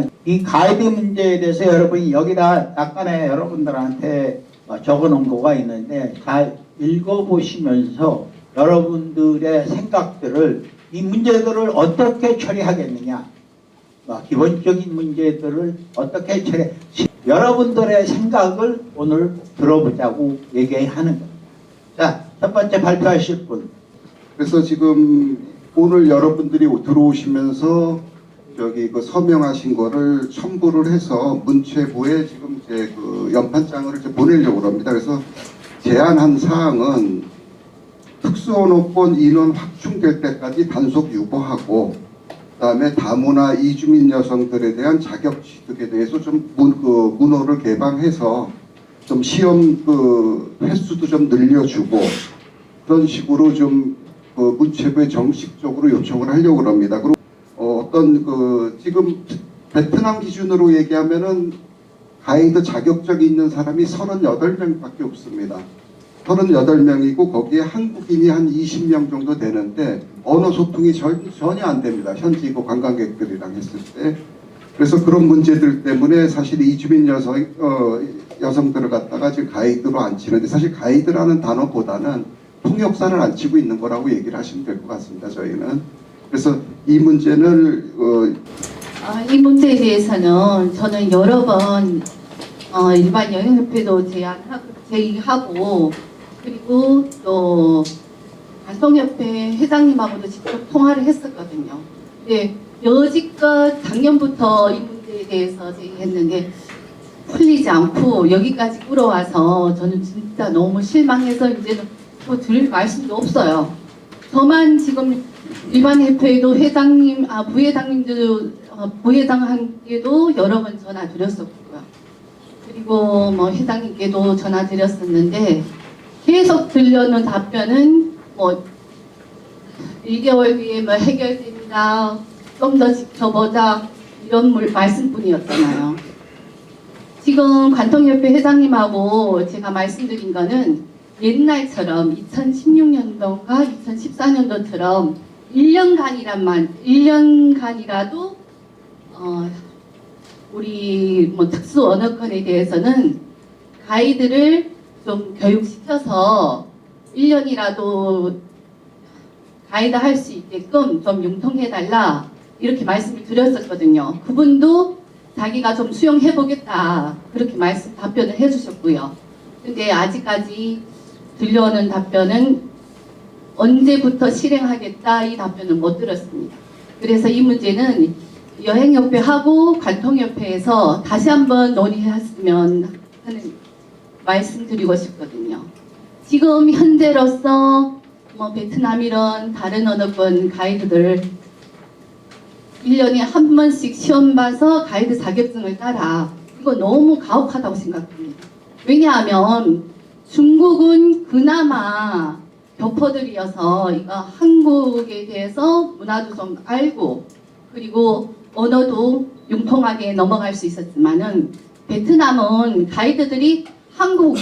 하면은 이 가이드 문제에 대해서 여러분이 여기다 약간의 여러분들한테 적어 놓은 거가 있는데 잘 읽어보시면서 여러분들의 생각들을 이 문제들을 어떻게 처리하겠느냐, 기본적인 문제들을 어떻게 여러분들의 생각을 오늘 들어보자고 얘기하는 거예요. 자, 첫 번째 발표하실 분. 그래서 지금 오늘 여러분들이 들어오시면서 저기 그 서명하신 거를 첨부를 해서 문체부에 지금 이제 그 연판장을 이제 보내려고 합니다. 그래서 제안한 사항은 특수언어권 인원 확충될 때까지 단속 유보하고, 그다음에 다문화 이주민 여성들에 대한 자격 취득에 대해서 좀 문호를 개방해서 좀 시험 그 횟수도 좀 늘려주고 그런 식으로 좀 문체부에 정식적으로 요청을 하려고 합니다. 그리고 어떤 그 지금 베트남 기준으로 얘기하면은 가이드 자격증이 있는 사람이 38명밖에 없습니다. 38명이고 거기에 한국인이 한 20명 정도 되는데 언어 소통이 전혀 안 됩니다. 현지 그 관광객들이랑 했을 때. 그래서 그런 문제들 때문에 사실 이주민 여성들을 갖다가 지금 가이드로 안 치는데, 사실 가이드라는 단어보다는 통역사를 안 치고 있는 거라고 얘기를 하시면 될 것 같습니다. 저희는. 그래서 이 문제는 이 문제에 대해서는 저는 여러 번 일반 여행협회도 제의하고 그리고 또 관통협회 회장님하고도 직접 통화를 했었거든요. 근데 여지껏 작년부터 이 문제에 대해서 제의했는데 풀리지 않고 여기까지 끌어와서 저는 진짜 너무 실망해서 이제는 뭐 드릴 말씀도 없어요. 저만 지금 일반 협회에도 회장님, 부회장님께도 여러 번 전화 드렸었고요. 그리고 뭐 회장님께도 전화 드렸었는데 계속 들려오는 답변은 뭐 1개월 뒤에 뭐 해결됩니다. 좀 더 지켜보자. 이런 말씀뿐이었잖아요. 지금 관통협회 회장님하고 제가 말씀드린 거는 옛날처럼 2016년도인가 2014년도처럼 1년간이라도 우리 뭐 특수 언어권에 대해서는 가이드를 좀 교육시켜서 1년이라도 가이드 할 수 있게끔 좀 융통해달라 이렇게 말씀을 드렸었거든요. 그분도 자기가 좀 수용해보겠다 그렇게 답변을 해주셨고요. 근데 아직까지 들려오는 답변은 언제부터 실행하겠다 이 답변은 못 들었습니다. 그래서 이 문제는 여행협회하고 관통협회에서 다시 한번 논의했으면 하는 말씀드리고 싶거든요. 지금 현재로서 뭐 베트남 이런 다른 언어권 가이드들 1년에 한 번씩 시험 봐서 가이드 자격증을 따라. 이거 너무 가혹하다고 생각합니다. 왜냐하면 중국은 그나마 교포들이어서 이거 한국에 대해서 문화도 좀 알고 그리고 언어도 융통하게 넘어갈 수 있었지만은 베트남은 가이드들이 한국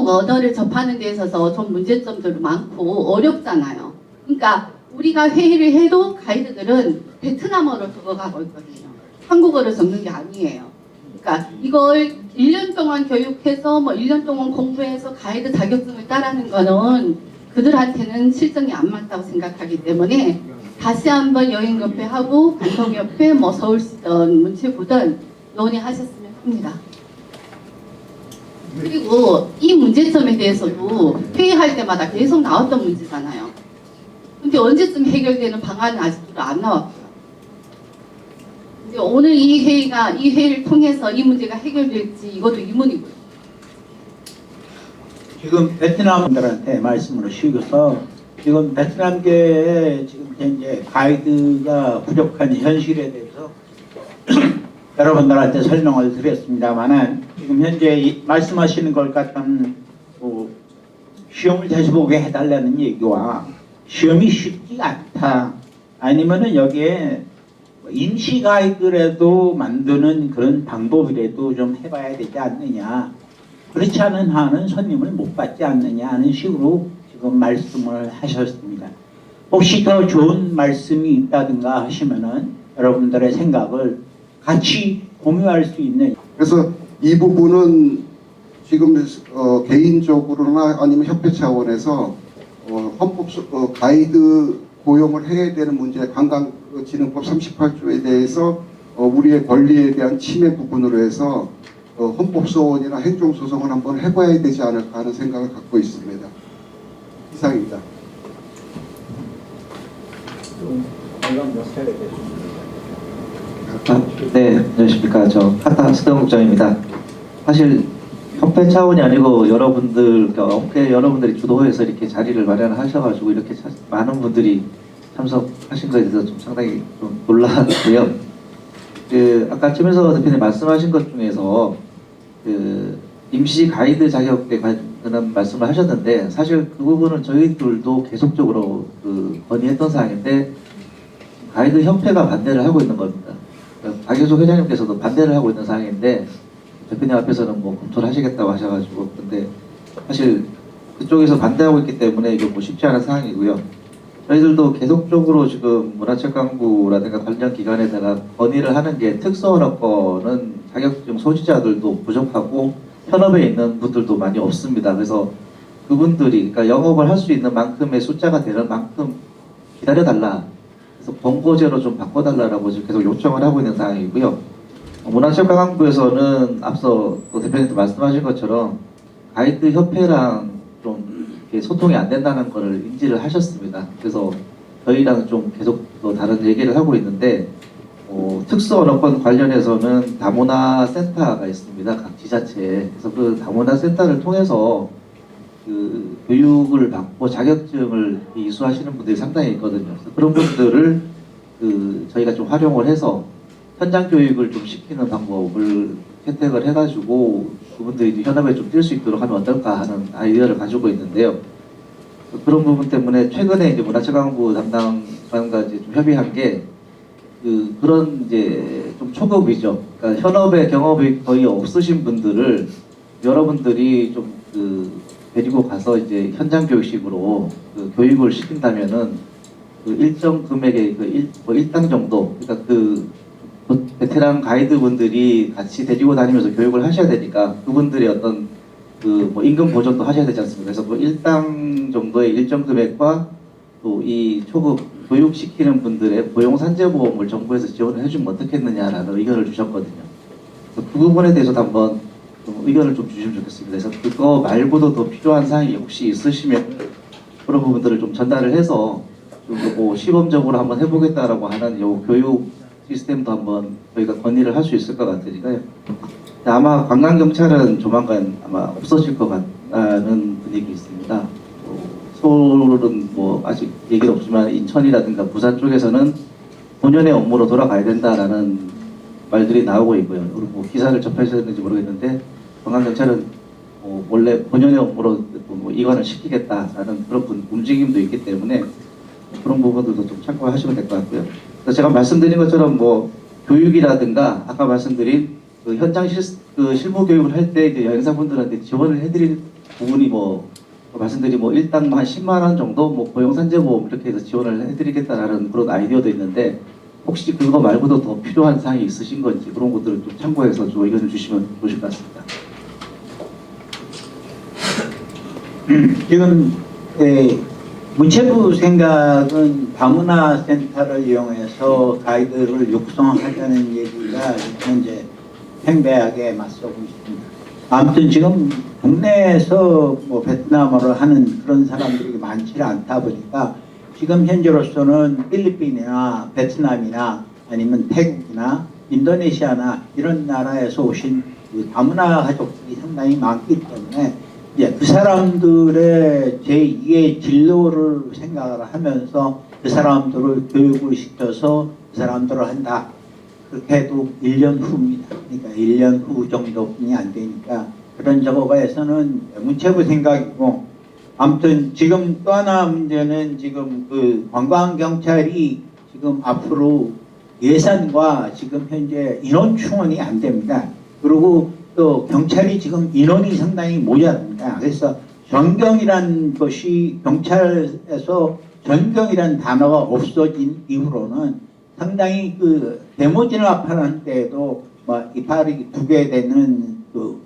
언어를 접하는 데 있어서 좀 문제점들도 많고 어렵잖아요. 그러니까 우리가 회의를 해도 가이드들은 베트남어로 적어가고 있거든요. 한국어를 적는 게 아니에요. 그러니까 이걸 1년 동안 교육해서 뭐 1년 동안 공부해서 가이드 자격증을 따라는 거는 그들한테는 실정이 안 맞다고 생각하기 때문에 다시 한번 여행협회하고 관통협회, 뭐 서울시든 문체부든 논의하셨으면 합니다. 그리고 이 문제점에 대해서도 회의할 때마다 계속 나왔던 문제잖아요. 근데 언제쯤 해결되는 방안은 아직도 안 나왔고요. 근데 오늘 이 회의를 통해서 이 문제가 해결될지 이것도 의문이고요. 지금 베트남들한테 말씀을 하시고서 지금 베트남계에 지금 현재 가이드가 부족한 현실에 대해서 여러분들한테 설명을 드렸습니다만은 지금 현재 말씀하시는 것 같은 시험을 다시 보게 해달라는 얘기와 시험이 쉽지 않다 아니면은 여기에 임시 가이드라도 만드는 그런 방법이라도 좀 해봐야 되지 않느냐, 그렇지 않은 한은 손님을 못 받지 않느냐 하는 식으로 지금 말씀을 하셨습니다. 혹시 더 좋은 말씀이 있다든가 하시면은 여러분들의 생각을 같이 공유할 수 있는 그래서 이 부분은 지금 개인적으로나 아니면 협회 차원에서 헌법 가이드 고용을 해야 되는 문제, 관광진흥법 38조에 대해서 우리의 권리에 대한 침해 부분으로 해서 헌법소원이나 행정소송을 한번 해봐야 되지 않을까 하는 생각을 갖고 있습니다. 이상입니다. 네, 안녕하십니까. 저 카타 수동국장입니다. 사실 협회 차원이 아니고 여러분들이 주도해서 이렇게 자리를 마련하셔가지고 이렇게 많은 분들이 참석하신 것에 대해서 좀 상당히 좀 놀랐고요. 아까 대표님 말씀하신 것 중에서 임시 가이드 자격에 관한 말씀을 하셨는데 사실 그 부분은 저희들도 계속적으로 건의했던 사항인데 가이드 협회가 반대를 하고 있는 겁니다. 박효석 회장님께서도 반대를 하고 있는 사항인데 대표님 앞에서는 뭐 검토를 하시겠다고 하셔가지고 근데 사실 그쪽에서 반대하고 있기 때문에 이게 뭐 쉽지 않은 사항이고요. 저희들도 계속적으로 지금 문화체육관광부라든가 관련 기관에다가 건의를 하는 게 특수언어권은 자격증 소지자들도 부족하고 현업에 있는 분들도 많이 없습니다. 그래서 그분들이 그러니까 영업을 할 수 있는 만큼의 숫자가 되는 만큼 기다려달라. 그래서 번거제로 좀 바꿔달라고 지금 계속 요청을 하고 있는 상황이고요. 문화체육관광부에서는 앞서 또 대표님도 말씀하신 것처럼 가이드 협회랑 좀 이렇게 소통이 안 된다는 것을 인지를 하셨습니다. 그래서 저희랑 좀 계속 또 다른 얘기를 하고 있는데 특수언어권 관련해서는 다문화센터가 있습니다. 각 지자체에. 그래서 그 다문화센터를 통해서 교육을 받고 자격증을 이수하시는 분들이 상당히 있거든요. 그래서 그런 분들을 저희가 좀 활용을 해서 현장 교육을 좀 시키는 방법을 채택을 해가지고 그분들이 현업에 좀 뛸 수 있도록 하면 어떨까 하는 아이디어를 가지고 있는데요. 그런 부분 때문에 최근에 이제 문화체육관광부 담당관과 이제 좀 협의한 게 그런 이제 좀 초급이죠. 그러니까 현업에 경험이 거의 없으신 분들을 여러분들이 좀 데리고 가서 이제 현장 교육식으로 교육을 시킨다면은 일정 금액의 일당 정도, 그러니까 베테랑 가이드 분들이 같이 데리고 다니면서 교육을 하셔야 되니까 그분들의 어떤 임금 보전도 하셔야 되지 않습니까? 그래서 일당 정도의 일정 금액과 또 이 초급 교육시키는 분들의 고용산재보험을 정부에서 지원을 해주면 어떻겠느냐라는 의견을 주셨거든요. 그래서 그 부분에 대해서도 한번 좀 의견을 좀 주시면 좋겠습니다. 그래서 그거 말고도 더 필요한 사항이 혹시 있으시면 그런 부분들을 좀 전달을 해서 좀 시범적으로 한번 해보겠다라고 하는 요 교육 시스템도 한번 저희가 건의를 할 수 있을 것 같으니까요. 아마 관광경찰은 조만간 아마 없어질 것 같다는 분위기 있습니다. 서울은 뭐 아직 얘기는 없지만 인천이라든가 부산 쪽에서는 본연의 업무로 돌아가야 된다라는 말들이 나오고 있고요. 그리고 뭐 기사를 접하셨는지 모르겠는데 관광경찰은 원래 본연의 업무로 이관을 시키겠다라는 그런 움직임도 있기 때문에 그런 부분들도 좀 참고하시면 될 것 같고요. 그래서 제가 말씀드린 것처럼 뭐 교육이라든가 아까 말씀드린 현장 실무 교육을 할 때 이제 여행사분들한테 지원을 해드릴 부분이 말씀드린 일당 한 10만 원 정도 고용산재보험 이렇게 해서 지원을 해드리겠다라는 그런 아이디어도 있는데 혹시 그거 말고도 더 필요한 사항이 있으신 건지 그런 것들을 좀 참고해서 좀 의견을 주시면 좋으실 것 같습니다. 지금 문체부 생각은 다문화센터를 이용해서 가이드를 육성하자는 얘기가 현재 팽배하게 맞서고 있습니다. 아무튼 지금 국내에서 베트남어를 하는 그런 사람들이 많지 않다 보니까 지금 현재로서는 필리핀이나 베트남이나 아니면 태국이나 인도네시아나 이런 나라에서 오신 다문화 가족들이 상당히 많기 때문에 이제 그 사람들의 제2의 진로를 생각을 하면서 그 사람들을 교육을 시켜서 그 사람들을 한다. 그렇게 해도 1년 후입니다. 그러니까 1년 후 정도뿐이 안 되니까 그런 작업에서는 문체부 생각이고 아무튼 지금 또 하나 문제는 지금 관광경찰이 지금 앞으로 예산과 지금 현재 인원 충원이 안 됩니다. 그리고 또 경찰이 지금 인원이 상당히 모자랍니다. 그래서 전경이란 것이 경찰에서 전경이란 단어가 없어진 이후로는 상당히 그 데모 진압하는 때에도 뭐 이파리 2개 되는 그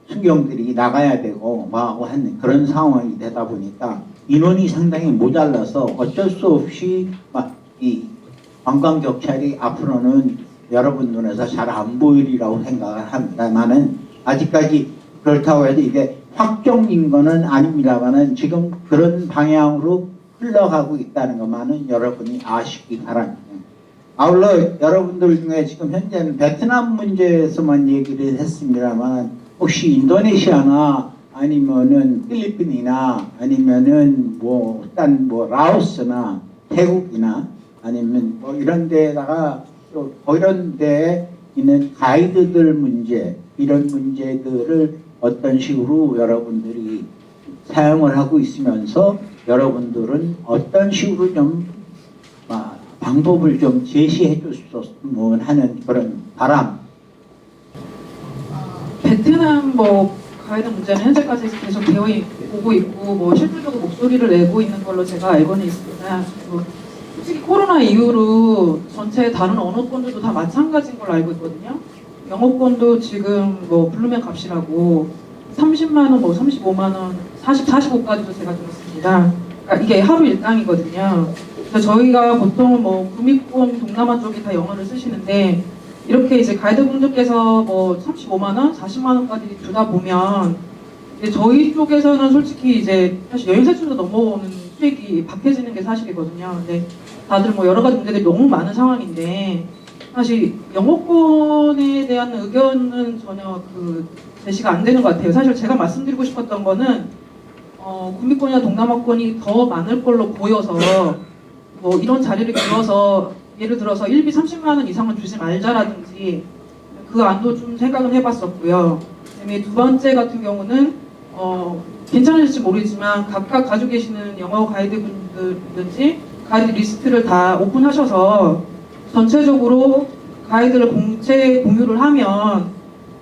순경들이 나가야 되고 뭐 한 그런 상황이 되다 보니까 인원이 상당히 모자라서 어쩔 수 없이 막 이 관광 경찰이 앞으로는 여러분 눈에서 잘 안 보이리라고 생각을 합니다만은 아직까지 그렇다고 해도 이게 확정인 거는 아닙니다만은 지금 그런 방향으로 흘러가고 있다는 것만은 여러분이 아시기 바랍니다. 아울러 여러분들 중에 지금 현재는 베트남 문제에서만 얘기를 했습니다만 혹시 인도네시아나 아니면은 필리핀이나 아니면은 일단 라오스나 태국이나 아니면 이런 데다가 또 이런 데에 있는 가이드들 문제 이런 문제들을 어떤 식으로 여러분들이 사용을 하고 있으면서 여러분들은 어떤 식으로 좀 방법을 좀 제시해 줬으면 하는 그런 바람. 베트남 가이드 문제는 현재까지 계속 오고 있고 실질적으로 목소리를 내고 있는 걸로 제가 알고는 있습니다. 솔직히 코로나 이후로 전체 다른 언어권들도 다 마찬가지인 걸로 알고 있거든요. 영어권도 지금 부르면 값이라고 30만 원, 35만 원, 40, 45까지도 제가 들었습니다. 그러니까 이게 하루 일당이거든요. 그래서 저희가 보통 구미권, 동남아 쪽이 다 영어를 쓰시는데 이렇게 이제 가이드분들께서 35만 원, 40만 원까지 주다 보면 이제 저희 쪽에서는 솔직히 이제 사실 여행 세출도 넘어오는 수익이 박해지는 게 사실이거든요. 근데 다들 여러 가지 문제들이 너무 많은 상황인데 사실 영어권에 대한 의견은 전혀 제시가 안 되는 것 같아요. 사실 제가 말씀드리고 싶었던 거는 구미권이나 동남아권이 더 많을 걸로 보여서 이런 자리를 비워서 예를 들어서 1비 30만 원 이상은 주지 말자라든지 그 안도 좀 생각은 해봤었고요. 그다음에 두 번째 같은 경우는 괜찮을지 모르지만 각각 가지고 계시는 영어 가이드분들이든지 가이드 리스트를 다 오픈하셔서 전체적으로 가이드를 공채 공유를 하면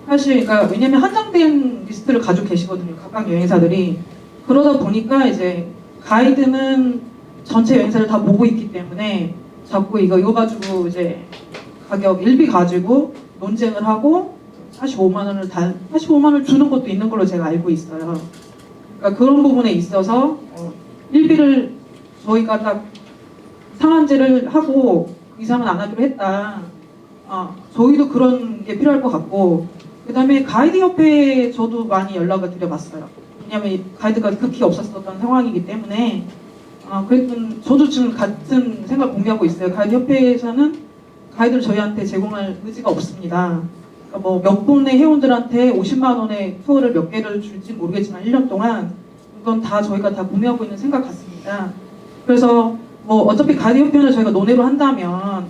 사실 그러니까 왜냐면 한정된 리스트를 가지고 계시거든요. 각각 여행사들이. 그러다 보니까 이제 가이드는 전체 여행사를 다 보고 있기 때문에 자꾸 이거 가지고 이제 가격 1비 가지고 논쟁을 하고 45만 원을 주는 것도 있는 걸로 제가 알고 있어요. 그러니까 그런 부분에 있어서 1비를 저희가 딱 상한제를 하고 이상은 안 하기로 했다. 저희도 그런 게 필요할 것 같고 그 다음에 가이드 협회에 저도 많이 연락을 드려봤어요. 왜냐하면 가이드가 극히 없었던 상황이기 때문에 그랬던 저도 지금 같은 생각을 공유하고 있어요. 가이드 협회에서는 가이드를 저희한테 제공할 의지가 없습니다. 그러니까 몇 분의 회원들한테 50만 원의 투어를 몇 개를 줄지 모르겠지만 1년 동안 이건 다 저희가 다 공유하고 있는 생각 같습니다. 그래서 어차피 가이드 협회를 저희가 논의로 한다면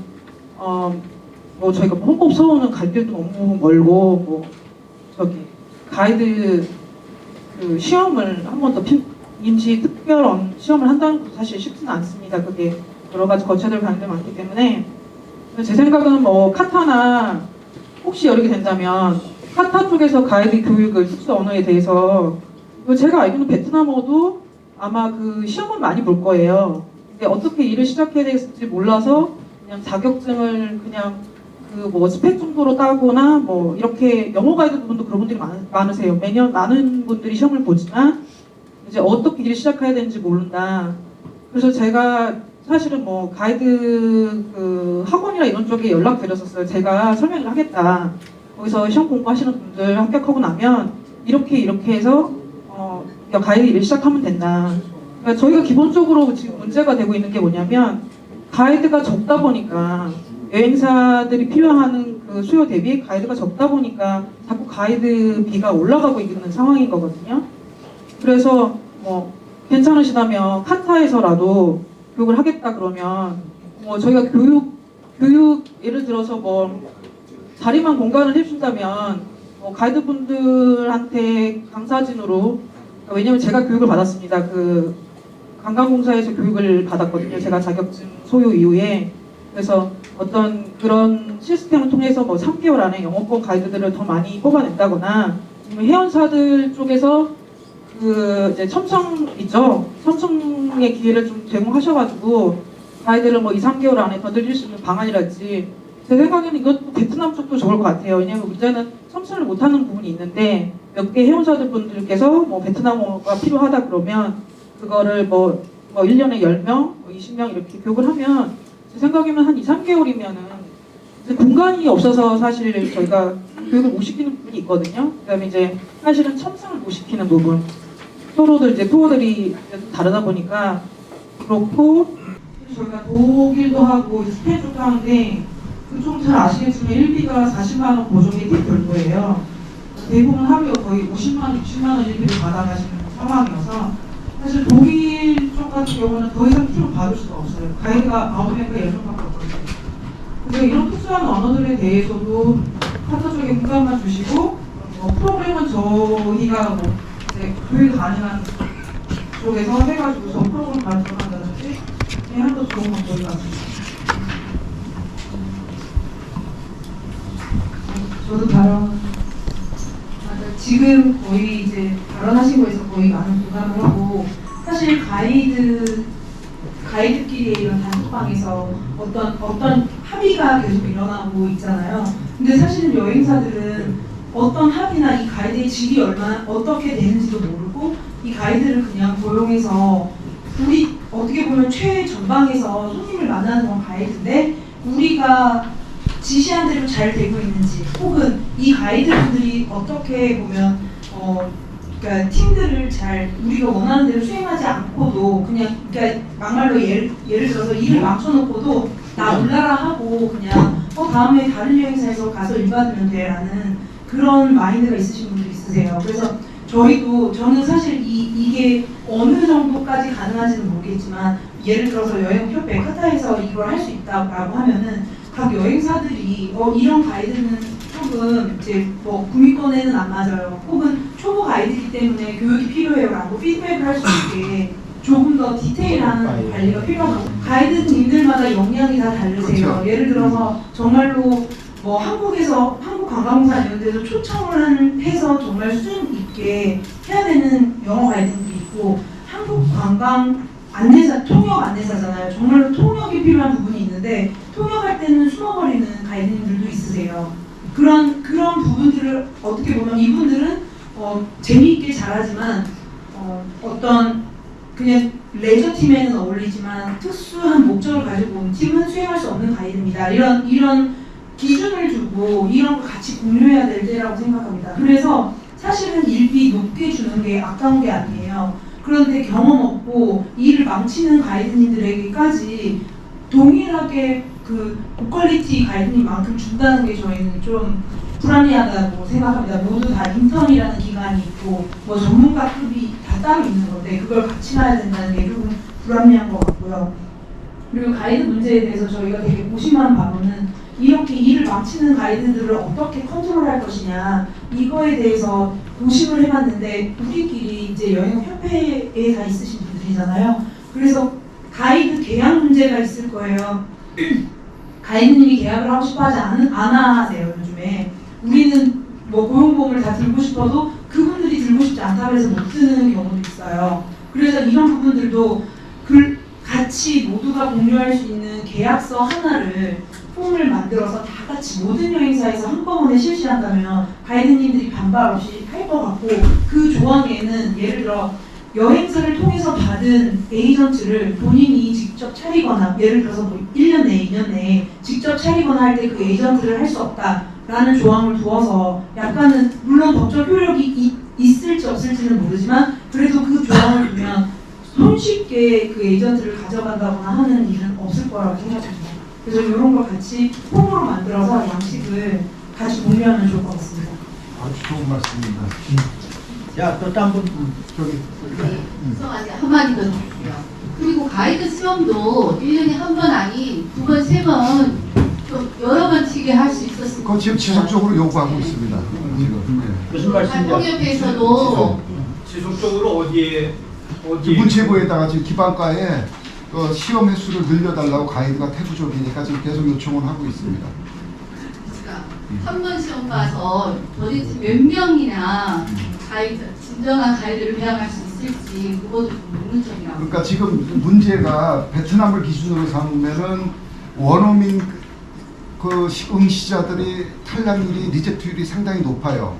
저희가 헌법 서원은 갈 길도 너무 멀고 가이드 그 시험을 한 번 더 임시 특별 시험을 한다는 것도 사실 쉽지는 않습니다. 그게 여러 가지 거쳐야 될 가능성이 많기 때문에 제 생각은 카타나 혹시 여력이 된다면 카타 쪽에서 가이드 교육을 특수 언어에 대해서 제가 알기로는 베트남어도 아마 그 시험은 많이 볼 거예요. 근데 어떻게 일을 시작해야 될지 몰라서 그냥 자격증을 그냥 스펙 정도로 따거나 이렇게 영어 가이드 부분도 그런 분들이 많으세요. 매년 많은 분들이 시험을 보지만 이제 어떻게 일을 시작해야 되는지 모른다. 그래서 제가 사실은 가이드 학원이나 이런 쪽에 연락드렸었어요. 제가 설명을 하겠다. 거기서 시험 공부하시는 분들 합격하고 나면 이렇게 해서 가이드 일을 시작하면 된다. 그러니까 저희가 기본적으로 지금 문제가 되고 있는 게 뭐냐면 가이드가 적다 보니까 여행사들이 필요한 그 수요 대비 가이드가 적다 보니까 자꾸 가이드비가 올라가고 있는 상황인 거거든요. 그래서 괜찮으시다면 카타에서라도 교육을 하겠다 그러면 저희가 교육 예를 들어서 자리만 공간을 해준다면 가이드분들한테 강사진으로 왜냐면 제가 교육을 받았습니다. 그 관광공사에서 교육을 받았거든요. 제가 자격증 소유 이후에. 그래서 어떤 그런 시스템을 통해서 3개월 안에 영어권 가이드들을 더 많이 뽑아낸다거나 아니면 회원사들 쪽에서 이제 첨청 있죠. 첨청의 기회를 좀 제공하셔가지고 가이드를 뭐 2, 3개월 안에 건드릴 수 있는 방안이랄지 제 생각에는 이것도 베트남 쪽도 좋을 것 같아요. 왜냐하면 문제는 첨언을 못하는 부분이 있는데 몇 개 해운사들 분들께서 뭐 베트남어가 필요하다 그러면 그거를 뭐 1년에 10명, 뭐 20명 이렇게 교육을 하면 제 생각에는 한 2, 3개월이면은 공간이 없어서 사실 저희가 교육을 못 시키는 부분이 있거든요. 그다음에 이제 사실은 첨삭을 못 시키는 부분. 서로들 이제 투어들이 다르다 보니까 그렇고 저희가 독일도 하고 스페인 쪽도 하는데 그쪽 잘 아시겠지만 1비가 40만 원 보조금이 될 거예요. 대부분 하루에 거의 50만 원, 60만 원 1비를 받아가시는 상황이어서 사실 독일 쪽 같은 경우는 더 이상 팁을 받을 수가 없어요. 가이드가 9명과 10명밖에 없거든요. 그래서 이런 특수한 언어들에 대해서도 파트적인 공간만 주시고 프로그램은 저희가 뭐 이제 교육 가능한 쪽에서 해가지고 저 프로그램 발전한다든지 한도 좋은 방법이 같습니다. 저도 발언 지금 거의 이제 발언하신 거에서 거의 많은 공감을 하고 사실 가이드끼리의 이런 단톡방에서 어떤 합의가 계속 일어나고 있잖아요. 근데 사실은 여행사들은 어떤 합의나 이 가이드의 질이 얼마나 어떻게 되는지도 모르고 이 가이드를 그냥 고용해서 우리 어떻게 보면 최전방에서 손님을 만나는 건 가이드인데 우리가 지시한 대로 잘 되고 있는지 혹은 이 가이드분들이 어떻게 보면 그러니까 팀들을 잘 우리가 원하는 대로 수행하지 않고도 그냥 그러니까 막말로 예를 들어서 일을 망쳐놓고도 나 올라라 하고 그냥 다음에 다른 여행사에서 가서 일 받으면 돼라는 그런 마인드가 있으신 분들이 있으세요. 그래서 저는 사실 이게 어느 정도까지 가능한지는 모르겠지만 예를 들어서 여행협회 카타에서 이걸 할 수 있다고 하면은 각 여행사들이 이런 가이드는 조금 이제 뭐 구미권에는 안 맞아요. 혹은 초보 가이드이기 때문에 교육이 필요해요라고 피드백을 할 수 있게 조금 더 디테일한 관리가 필요하고 가이드님들마다 역량이 다 다르세요. 그렇죠. 예를 들어서 정말로 뭐 한국 관광공사 이런 데서 초청을 해서 정말 수준 있게 해야 되는 영어 가이드들이 있고 한국 관광 통역 안내사잖아요. 정말로 통역이 필요한 부분이 있는데 통역할 때는 숨어버리는 가이드님들도 있으세요. 그런 부분들을 어떻게 보면 이분들은 재미있게 잘하지만 어떤 그냥 레저 팀에는 어울리지만 특수한 목적을 가지고 온 팀은 수행할 수 없는 가이드입니다. 이런 기준을 두고 이런 걸 같이 공유해야 될 때라고 생각합니다. 그래서 사실은 일비 높게 주는 게 아까운 게 아니에요. 그런데 경험 없고 일을 망치는 가이드님들에게까지 동일하게 그 고퀄리티 가이드님만큼 준다는 게 저희는 좀 불합리하다고 생각합니다. 모두 다 인턴이라는 기간이 있고 뭐 전문가급이 다 따로 있는 건데 그걸 같이 놔야 된다는 게 조금 불합리한 것 같고요. 그리고 가이드 문제에 대해서 저희가 되게 고심한 바로는 이렇게 일을 망치는 가이드들을 어떻게 컨트롤할 것이냐 이거에 대해서 고심을 해봤는데 우리끼리 이제 여행협회에 다 있으신 분들이잖아요. 그래서 가이드 계약 문제가 있을 거예요. 가이드님이 계약을 하고 싶어하지 않아 하세요 요즘에. 우리는 뭐 고용보험을 다 들고 싶어도 그분들이 들고 싶지 않다고 해서 못 드는 경우도 있어요. 그래서 이런 부분들도 같이 모두가 공유할 수 있는 계약서 하나를 폼을 만들어서 다 같이 모든 여행사에서 한꺼번에 실시한다면 가이드님들이 반발 없이 할 것 같고 그 조항에는 예를 들어 여행사를 통해서 받은 에이전트를 본인이 직접 차리거나 예를 들어서 뭐 1년 내에 2년 내에 직접 차리거나 할 때 그 에이전트를 할 수 없다라는 조항을 두어서 약간은 물론 법적 효력이 있을지 없을지는 모르지만 그래도 그 조항을 두면 손쉽게 그 에이전트를 가져간다거나 하는 일은 없을 거라고 생각합니다. 그래서 이런 걸 같이 폼으로 만들어서 양식을 같이 공유하면 좋을 것 같습니다. 아주 좋은 말씀입니다. 자, 또 딴 분 저기. 구성한테 한마디 더 드릴게요. 그리고 가이드 시험도 1년에 한 번 아닌 2번, 3번 좀 여러 번 치게 할 수 있었습니다. 그거 지금 지속적으로 요구하고 있습니다. 지금. 무슨 말씀이죠? 한국협회에서도 지속적으로 어디에 문체부에다가 지금 기반과에 그 시험 횟수를 늘려달라고 가이드가 태부적이니까 지금 계속 요청을 하고 있습니다. 한 번 시험 봐서 도대체 몇 명이나 진정한 가이드를 배양할 수 있을지 그것도 좀 의문점이라고. 그러니까 지금 문제가 베트남을 기준으로 삼으면은 원어민 그 응시자들이 탈락률이 리젝트율이 상당히 높아요.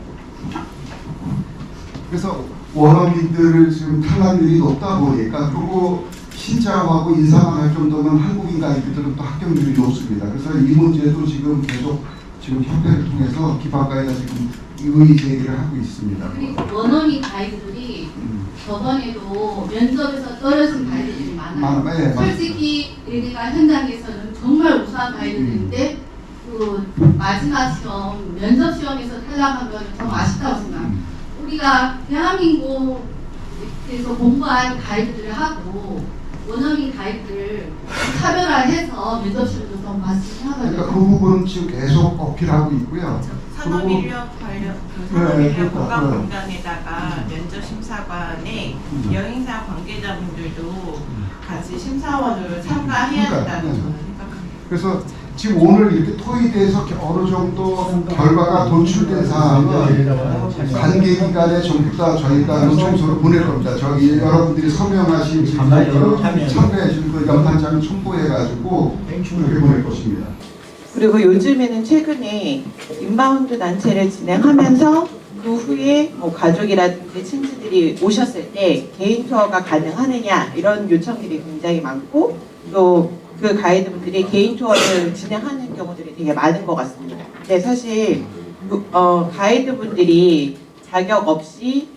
그래서 원어민들을 지금 탈락률이 높다 보니까 그리고 신자하고 인사만 할 정도면 한국인 가이드들은 또 합격률이 높습니다. 그래서 이 문제도 지금 계속 지금 협회를 통해서 기반가에다 지금 의의 제기를 하고 있습니다. 그리고 원어민 가이드들이 저번에도 면접에서 떨어진 가이드들이 많아요. 네, 솔직히 얘네가 현장에서는 정말 우수한 가이드들인데 그 마지막 시험 면접 시험에서 탈락한 건 좀 아쉽다고 생각합니다. 우리가 대한민국에서 공부한 가이드들을 하고 원어민 가이드를 차별화해서 면접 시험도 좀 봤으면 하거든요. 그러니까 그 부분은 지금 계속 어필하고 있고요. 산업인력 관련 그 산업인력 공간 공간에다가 면접 심사관에 여행사 관계자분들도 같이 심사원으로 참가해야 된다고 저는 생각합니다. 그래서 지금 오늘 이렇게 토의대에서 어느 정도 결과가 도출된 사항은 관계기관에 전부 다 저희가 요청서를 보낼 겁니다. 저기 여러분들이 서명하신 참고해 준 그 연판장을 첨부해가지고 그렇게 보낼 것입니다. 그리고 요즘에는 최근에 인바운드 단체를 진행하면서 그 후에 뭐 가족이라든지 친지들이 오셨을 때 개인 투어가 가능하느냐 이런 요청들이 굉장히 많고 또 그 가이드분들이 개인 투어를 진행하는 경우들이 되게 많은 것 같습니다. 근데 사실 가이드분들이 자격 없이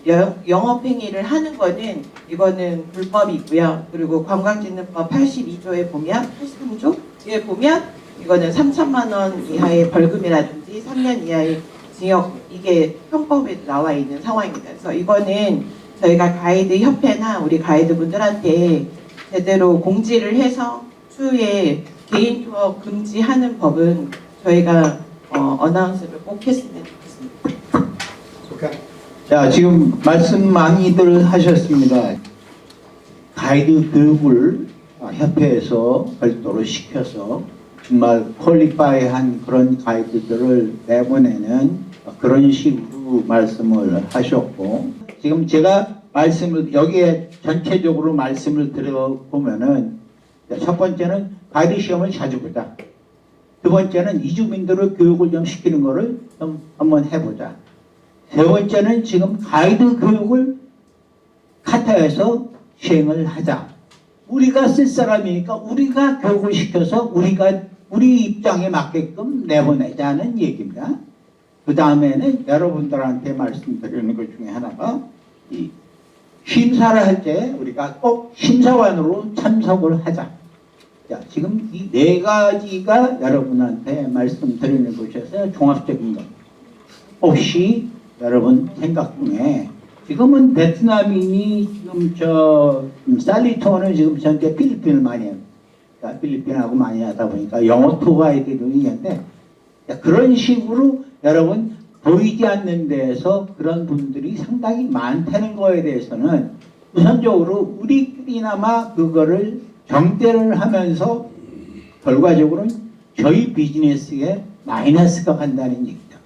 영업행위를 하는 거는 이거는 불법이고요. 그리고 관광진흥법 82조에 보면 83조에 보면 이거는 3천만 원 이하의 벌금이라든지 3년 이하의 징역 이게 형법에 나와 있는 상황입니다. 그래서 이거는 저희가 가이드 협회나 우리 가이드분들한테 제대로 공지를 해서 추후에 개인 투어 금지하는 법은 저희가 어나운스를 꼭 했으면 좋겠습니다. 자, 지금 말씀 많이들 하셨습니다. 가이드 교육을 협회에서 별도로 시켜서 정말 퀄리파이한 그런 가이드들을 내보내는 그런 식으로 말씀을 하셨고, 지금 제가 여기에 전체적으로 말씀을 들어보면은 첫 번째는 가이드 시험을 자주 보자. 두 번째는 이주민들을 교육을 좀 시키는 거를 좀 한번 해보자. 세 번째는 지금 가이드 교육을 카타에서 시행을 하자. 우리가 쓸 사람이니까 우리가 교육을 시켜서 우리 입장에 맞게끔 내보내자는 얘기입니다. 그 다음에는 여러분들한테 말씀드리는 것 중에 하나가 이 심사를 할 때 우리가 꼭 심사관으로 참석을 하자. 자, 지금 이 네 가지가 여러분한테 말씀드리는 것에서 종합적인 것. 혹시 여러분 생각 중에 지금은 베트남인이 지금 살리토는 지금 전체 필리핀을 많이 해요. 필리핀하고 많이 하다 보니까 영어 투어가 있는데 그런 식으로 여러분 보이지 않는 데에서 그런 분들이 상당히 많다는 거에 대해서는 우선적으로 우리끼리나마 그거를 정대를 하면서 결과적으로는 저희 비즈니스에 마이너스가 간다는 얘기죠.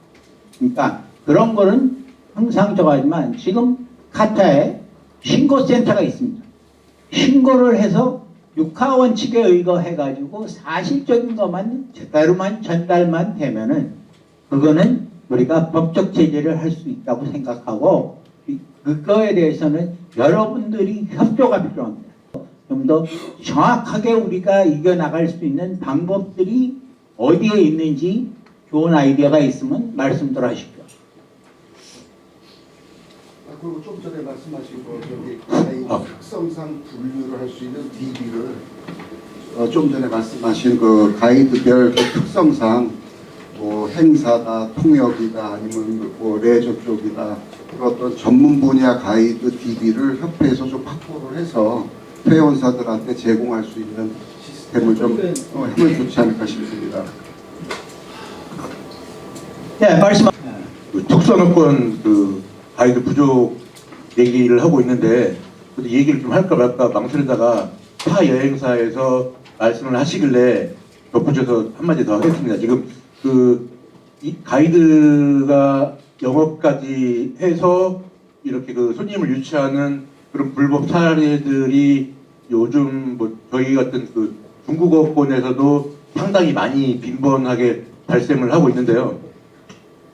그러니까 그런 거는 항상 저거지만 지금 카타에 신고센터가 있습니다. 신고를 해서 육하 원칙에 의거해가지고 사실적인 것만 제대로만 전달만 되면은 그거는 우리가 법적 제재를 할 수 있다고 생각하고 그거에 대해서는 여러분들이 협조가 필요합니다. 좀 더 정확하게 우리가 이겨나갈 수 있는 방법들이 어디에 있는지 좋은 아이디어가 있으면 말씀들 하십시오. 그리고 좀 전에 말씀하신 거 저기 가이드 특성상 분류를 할 수 있는 DB를 좀 전에 말씀하신 그 가이드별 그 특성상 뭐 행사다, 통역이다, 아니면 뭐 레저 쪽이다, 그 어떤 전문 분야 가이드 DB를 협회에서 좀 확보를 해서 회원사들한테 제공할 수 있는 시스템을 좀 하면 좋지 않을까 싶습니다. 네, 말씀. 특수산업권 그 가이드 부족 얘기를 하고 있는데 얘기를 좀 할까 말까 망설이다가 타 여행사에서 말씀을 하시길래 덧붙여서 한마디 더 하겠습니다. 지금 이 가이드가 영업까지 해서 이렇게 그 손님을 유치하는 그런 불법 사례들이 요즘 뭐 저희 같은 그 중국어권에서도 상당히 많이 빈번하게 발생을 하고 있는데요.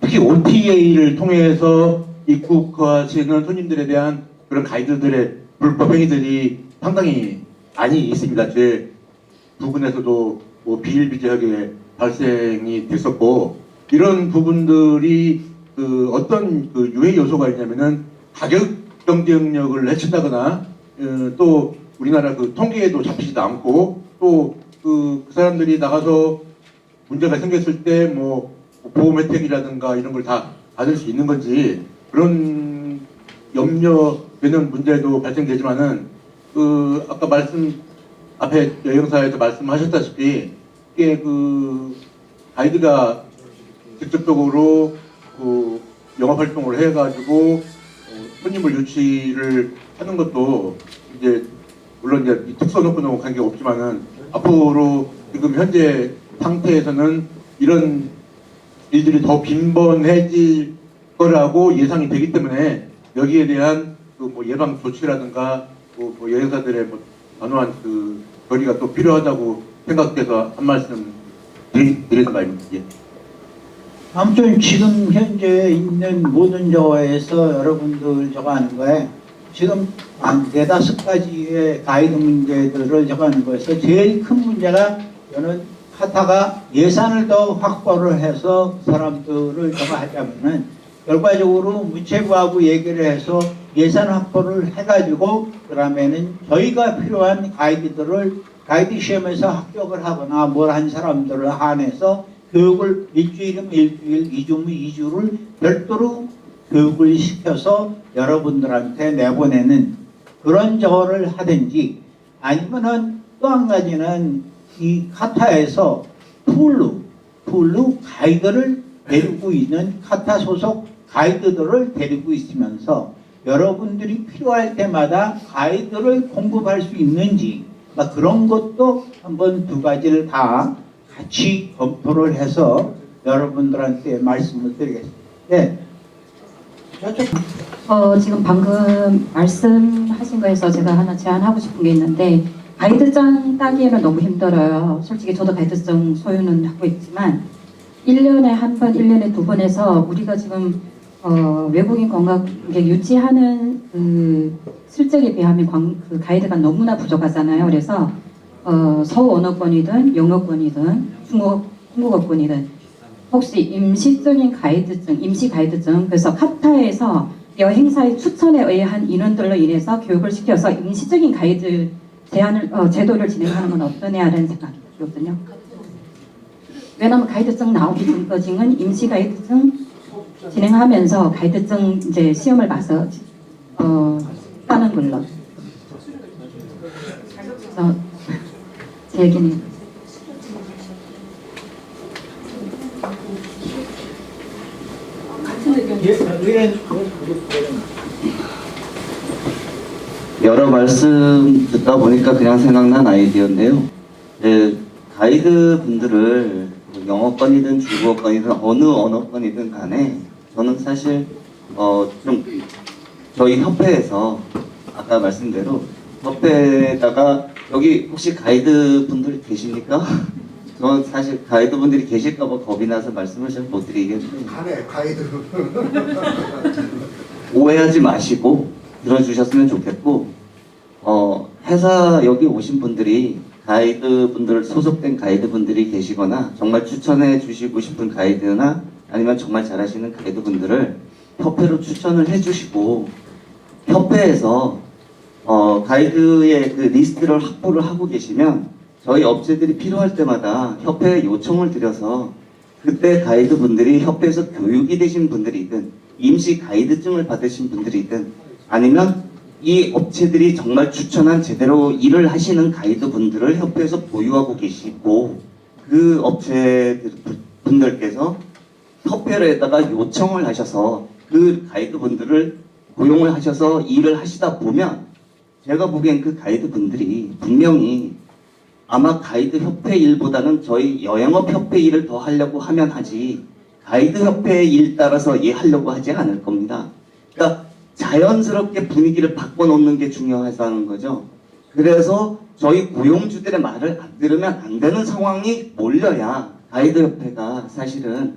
특히 OTA를 통해서 입국하시는 손님들에 대한 그런 가이드들의 불법 행위들이 상당히 많이 있습니다. 제 부근에서도 뭐 비일비재하게 발생이 됐었고, 이런 부분들이 그 어떤 그 유해 요소가 있냐면은 가격 경쟁력을 해친다거나 또 우리나라 그 통계에도 잡히지도 않고 또 그 사람들이 나가서 문제가 생겼을 때 뭐 보험 혜택이라든가 이런 걸 다 받을 수 있는 건지 그런 염려되는 문제도 발생되지만은 그 아까 앞에 여행사에서 말씀하셨다시피 이게 그 가이드가 직접적으로 그 영업 활동을 해가지고 손님을 유치를 하는 것도 이제 물론 이제 특수노건하고 관계가 없지만은 앞으로 지금 현재 상태에서는 이런 일들이 더 빈번해질 거라고 예상이 되기 때문에 여기에 대한 그 뭐 예방 조치라든가 뭐 여행사들의 뭐 단호한 그 결의가 또 필요하다고 생각돼서 한 말씀 드리는 바입니다. 예. 아무튼 지금 현재 있는 모든 저에서 여러분들 저거 하는 거에 지금 한 4-5가지의 가이드 문제들을 저거 하는 거에서 제일 큰 문제가 저는 카타가 예산을 더 확보를 해서 사람들을 저거 하자면은 결과적으로 문체부하고 얘기를 해서 예산 확보를 해가지고 그러면은 저희가 필요한 가이드들을 가이드 시험에서 합격을 하거나 뭘 한 사람들을 한해서 교육을 일주일이면 일주일, 2주면 2주를 별도로 교육을 시켜서 여러분들한테 내보내는 그런 저거를 하든지 아니면은 또 한 가지는 이 카타에서 풀로 가이드를 데리고 있는 카타 소속 가이드들을 데리고 있으면서 여러분들이 필요할 때마다 가이드를 공급할 수 있는지 막 그런 것도 한번 2가지를 다 같이 검토를 해서 여러분들한테 말씀을 드리겠습니다. 네. 지금 방금 말씀하신 거에서 제가 하나 제안하고 싶은 게 있는데 가이드증 따기에는 너무 힘들어요. 솔직히 저도 가이드증 소유는 하고 있지만 1년에 한 번, 1년에 2번 해서 우리가 지금 외국인 관광객 유치하는 그 실적에 비하면 그 가이드가 너무나 부족하잖아요. 그래서 서구 언어권이든 영어권이든 중국어권이든 혹시 임시적인 가이드증, 임시 가이드증 그래서 카타에서 여행사의 추천에 의한 인원들로 인해서 교육을 시켜서 임시적인 가이드 제도를 진행하는 건 어떠냐라는 생각이 들거든요. 왜냐하면 가이드증 나오기 전까지는 임시 가이드증 진행하면서 가이드증 이제 시험을 봐서 따는 걸로. 그래서 제 얘기는. 여러 말씀 듣다 보니까 그냥 생각난 아이디어인데요. 가이드 분들을 영어권이든 중국어권이든 어느 언어권이든 간에 저는 사실 좀 저희 협회에서 아까 말씀대로 협회에다가 여기 혹시 가이드 분들이 계십니까? 저는 사실 가이드 분들이 계실까봐 겁이 나서 말씀을 잘 못 드리겠는데 가네 가이드 오해하지 마시고 들어주셨으면 좋겠고 회사 여기 오신 분들이 가이드 분들 소속된 가이드 분들이 계시거나 정말 추천해 주시고 싶은 가이드나 아니면 정말 잘하시는 가이드 분들을 협회로 추천을 해주시고 협회에서 가이드의 그 리스트를 확보를 하고 계시면 저희 업체들이 필요할 때마다 협회에 요청을 드려서 그때 가이드 분들이 협회에서 교육이 되신 분들이든 임시 가이드증을 받으신 분들이든 아니면 이 업체들이 정말 추천한 제대로 일을 하시는 가이드 분들을 협회에서 보유하고 계시고 그 업체 분들께서 협회에다가 요청을 하셔서 그 가이드 분들을 고용을 하셔서 일을 하시다 보면 제가 보기엔 그 가이드 분들이 분명히 아마 가이드 협회 일보다는 저희 여행업 협회 일을 더 하려고 하면 하지 가이드 협회 일 따라서 하려고 하지 않을 겁니다. 그러니까 자연스럽게 분위기를 바꿔놓는 게 중요하다는 거죠. 그래서 저희 고용주들의 말을 안 들으면 안 되는 상황이 몰려야 가이드협회가 사실은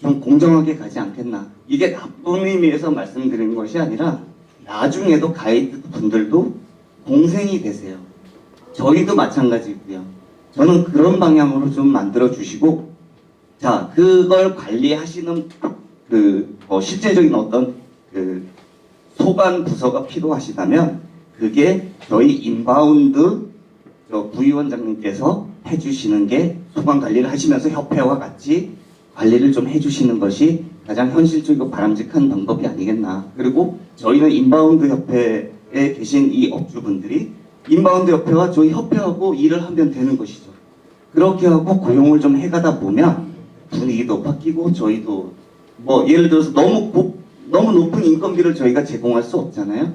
좀 공정하게 가지 않겠나. 이게 나쁜 의미에서 말씀드리는 것이 아니라 나중에도 가이드 분들도 공생이 되세요. 저희도 마찬가지고요. 저는 그런 방향으로 좀 만들어 주시고, 자, 그걸 관리하시는 실제적인 어떤 소관 부서가 필요하시다면 그게 저희 인바운드 부위원장님께서 해주시는 게 소관 관리를 하시면서 협회와 같이 관리를 좀 해주시는 것이 가장 현실적이고 바람직한 방법이 아니겠나. 그리고 저희는 인바운드 협회에 계신 이 업주분들이 인바운드 협회와 저희 협회하고 일을 하면 되는 것이죠. 그렇게 하고 고용을 좀 해가다 보면 분위기도 바뀌고 저희도 뭐 예를 들어서 너무 높은 인건비를 저희가 제공할 수 없잖아요.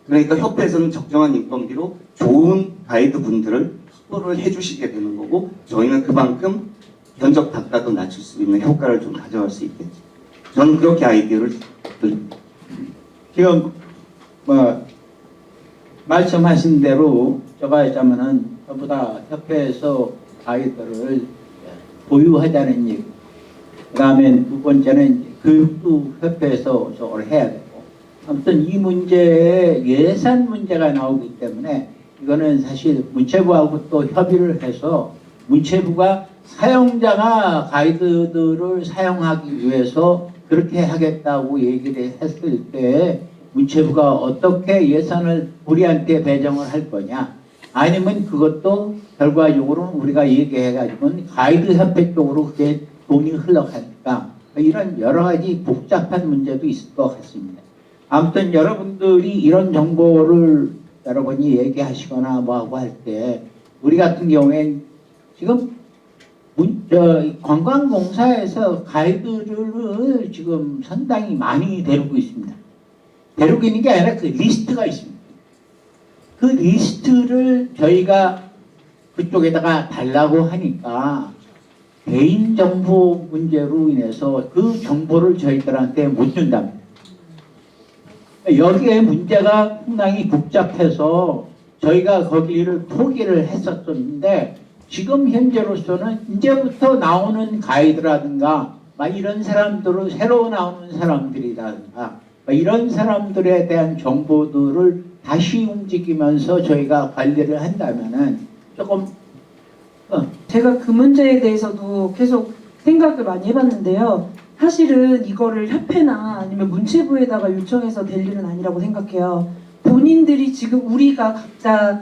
그러니까 협회에서는 적정한 인건비로 좋은 가이드 분들을 확보를 해주시게 되는 거고, 저희는 그만큼 견적 단가도 낮출 수 있는 효과를 좀 가져갈 수 있겠죠. 저는 그렇게 아이디어를 드립니다. 지금 뭐 말씀하신 대로 제가 하자면은 전부 다 협회에서 가이드를 보유하자는 얘기. 그다음에 두 번째는 교육도 협회에서 저걸 해야 되고. 아무튼 이 문제에 예산 문제가 나오기 때문에 이거는 사실 문체부하고 또 협의를 해서 문체부가 사용자가 가이드들을 사용하기 위해서 그렇게 하겠다고 얘기를 했을 때 문체부가 어떻게 예산을 우리한테 배정을 할 거냐, 아니면 그것도 결과적으로 우리가 얘기해가지고 가이드 협회 쪽으로 그게 돈이 흘러가니까 이런 여러 가지 복잡한 문제도 있을 것 같습니다. 아무튼 여러분들이 이런 정보를 여러분이 얘기하시거나 뭐하고 할 때 우리 같은 경우엔 지금 관광공사에서 가이드를 지금 상당히 많이 데리고 있습니다. 데리고 있는 게 아니라 그 리스트가 있습니다. 그 리스트를 저희가 그쪽에다가 달라고 하니까 개인정보 문제로 인해서 그 정보를 저희들한테 못 준답니다. 여기에 문제가 상당히 복잡해서 저희가 거기를 포기를 했었는데, 지금 현재로서는 이제부터 나오는 가이드라든가 이런 사람들을 새로 나오는 사람들이라든가 이런 사람들에 대한 정보들을 다시 움직이면서 저희가 관리를 한다면은 조금 제가 그 문제에 대해서도 계속 생각을 많이 해봤는데요. 사실은 이거를 협회나 아니면 문체부에다가 요청해서 될 일은 아니라고 생각해요. 본인들이 지금 우리가 각자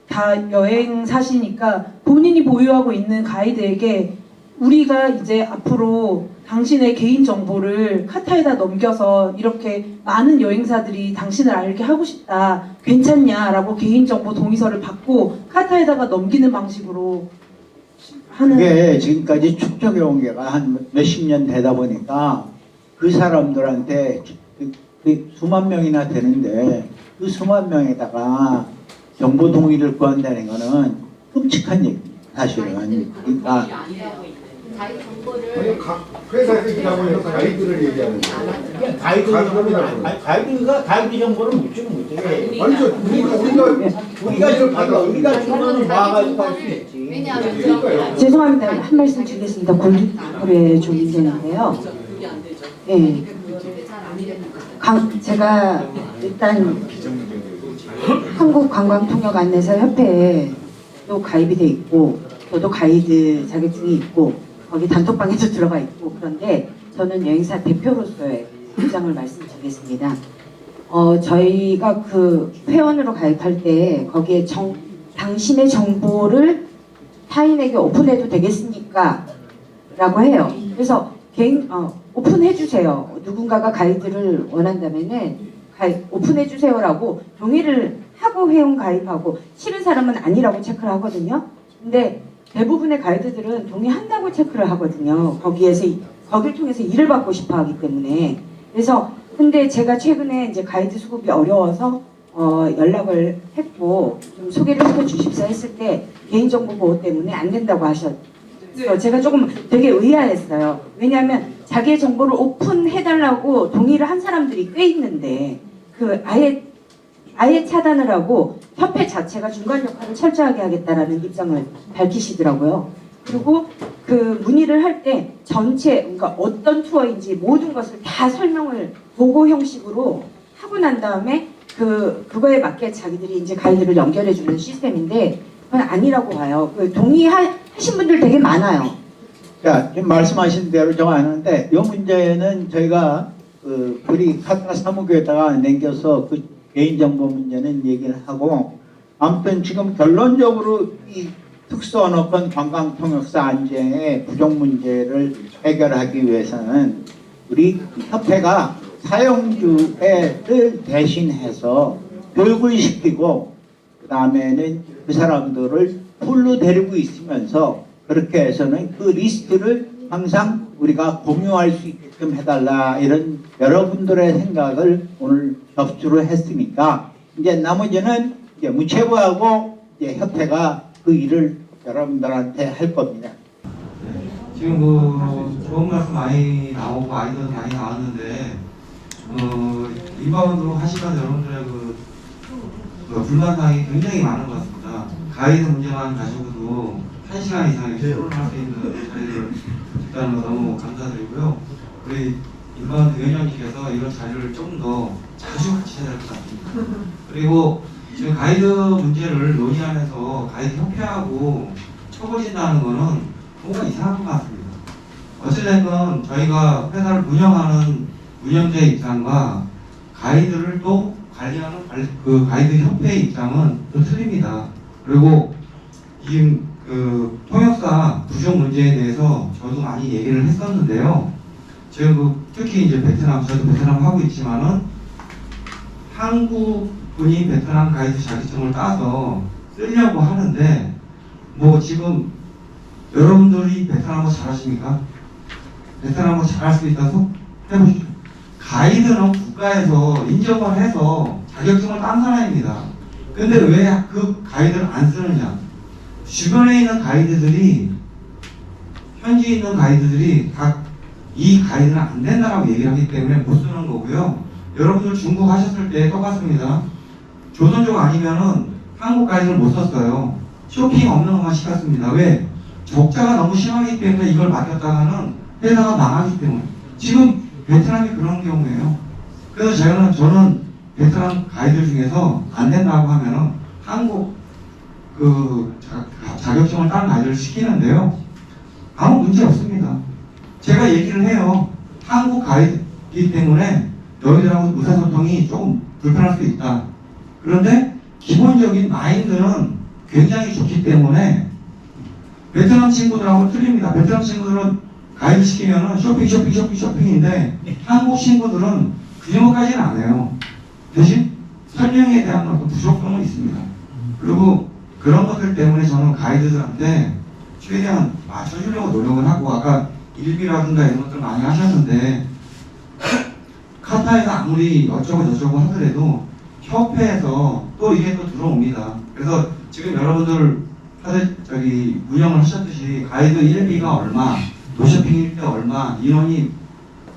다 여행사시니까 본인이 보유하고 있는 가이드에게 우리가 이제 앞으로 당신의 개인정보를 카타에다 넘겨서 이렇게 많은 여행사들이 당신을 알게 하고 싶다, 괜찮냐라고 개인정보 동의서를 받고 카타에다가 넘기는 방식으로 하는. 그게 지금까지 축적해 온 게가 한 몇십 년 되다 보니까 그 사람들한테 그 수만 명이나 되는데 그 수만 명에다가 정보 동의를 구한다는 거는 끔찍한 얘기입니다. 사실은. 그러니까 자기 정보를 각 회사에서 일하고 있는 가이드를 얘기하는 거예요. 가이드 정보를 못 주는 거지. 아니죠. 우리가 주면은 와가지고 할 수 있지. 왜냐하면 죄송합니다. 한 말씀 드리겠습니다. 골드불의 조민정인데요. 네. 제가 일단 한국관광통역안내사협회에 또 가입이 돼 있고, 저도 가이드 자격증이 있고 거기 단톡방에도 들어가 있고, 그런데 저는 여행사 대표로서의 입장을 말씀드리겠습니다. 저희가 그 회원으로 가입할 때 거기에 당신의 정보를 타인에게 오픈해도 되겠습니까? 라고 해요. 그래서 오픈해 주세요. 누군가가 가이드를 원한다면은 오픈해 주세요라고 동의를 하고 회원 가입하고, 싫은 사람은 아니라고 체크를 하거든요. 근데 대부분의 가이드들은 동의한다고 체크를 하거든요. 거기를 통해서 일을 받고 싶어 하기 때문에. 그래서 근데 제가 최근에 이제 가이드 수급이 어려워서 연락을 했고 좀 소개를 시켜주십사 했을 때 개인정보 보호 때문에 안 된다고 하셨어요. 제가 조금 되게 의아했어요. 왜냐하면 자기의 정보를 오픈해달라고 동의를 한 사람들이 꽤 있는데 그 아예 차단을 하고 협회 자체가 중간 역할을 철저하게 하겠다라는 입장을 밝히시더라고요. 그리고 그 문의를 할 때 전체 그러니까 어떤 투어인지 모든 것을 다 설명을 보고 형식으로 하고 난 다음에 그거에 맞게 자기들이 이제 가이드를 연결해 주는 시스템인데 그건 아니라고 봐요. 그 동의하신 분들 되게 많아요. 자, 지금 말씀하신 대로 저 아는데 이 문제는 저희가 우리 카타 사무국에다가 남겨서 그 개인정보 문제는 얘기를 하고 아무튼 지금 결론적으로 이 특수언어권 관광통역사 안정의 부족 문제를 해결하기 위해서는 우리 협회가 사용주를 대신해서 교육을 시키고 그 다음에는 그 사람들을 풀로 데리고 있으면서 그렇게 해서는 그 리스트를 항상 우리가 공유할 수 있게끔 해달라 이런 여러분들의 생각을 오늘 접수를 했으니까 이제 나머지는 이제 문체부하고 이제 협회가 그 일을 여러분들한테 할 겁니다. 지금 그 좋은 말씀 많이 나오고 아이디어 많이 나왔는데 인바운드 하시면서 여러분들의 그 불만사항이 굉장히 많은 것 같습니다. 가이드 문제만 가지고도 1시간 이상 토론을 할 수 있는 자리를 주셨다는 거 너무 감사드리고요. 우리 인바운드 위원장님께서 이런 자리를 좀 더 자주 하셔야 될 것 같습니다. 그리고 지금 가이드 문제를 논의하면서 가이드 협회하고 쳐버린다는 거는 뭔가 이상한 것 같습니다. 어찌됐건 저희가 회사를 운영하는 운영자 입장과 가이드를 또 관리하는 그 가이드 협회의 입장은 좀 틀립니다. 그리고 지금 그 통역사 부족 문제에 대해서 저도 많이 얘기를 했었는데요. 지금 특히 이제 베트남, 저도 베트남 하고 있지만은 한국 분이 베트남 가이드 자격증을 따서 쓰려고 하는데 뭐 지금 여러분들이 베트남어 잘하십니까? 베트남어 잘할 수 있다서 해보시죠. 가이드는 국가에서 인정을 해서 자격증을 딴 사람입니다. 근데 왜 그 가이드를 안 쓰느냐? 주변에 있는 가이드들이 현지에 있는 가이드들이 다 이 가이드는 안 된다라고 얘기를 하기 때문에 못 쓰는 거고요. 여러분들 중국 하셨을 때 똑같습니다. 조선족 아니면은 한국 가이드를 못 썼어요. 쇼핑 없는 것만 시켰습니다. 왜? 적자가 너무 심하기 때문에 이걸 맡겼다가는 회사가 망하기 때문에. 지금 베트남이 그런 경우예요. 그래서 저는 베트남 가이드 중에서 안 된다고 하면은 한국 그 자격증을 딴 가이드를 시키는데요. 아무 문제 없습니다. 제가 얘기를 해요. 한국 가이드이기 때문에 너희들하고 의사소통이 조금 불편할 수 있다. 그런데 기본적인 마인드는 굉장히 좋기 때문에 베트남 친구들하고 틀립니다. 베트남 친구들은 가이드 시키면은 쇼핑인데 한국 친구들은 그 정도까지는 안 해요. 대신 설명에 대한 어떤 부족성은 있습니다. 그리고 그런 것들 때문에 저는 가이드들한테 최대한 맞춰주려고 노력을 하고 아까 일비라든가 이런 것들 많이 하셨는데 카타에서 아무리 어쩌고 저쩌고 하더라도 협회에서 또 이게 또 들어옵니다. 그래서 지금 여러분들 운영을 하셨듯이 가이드 1비가 얼마, 노쇼핑 1대 얼마, 인원이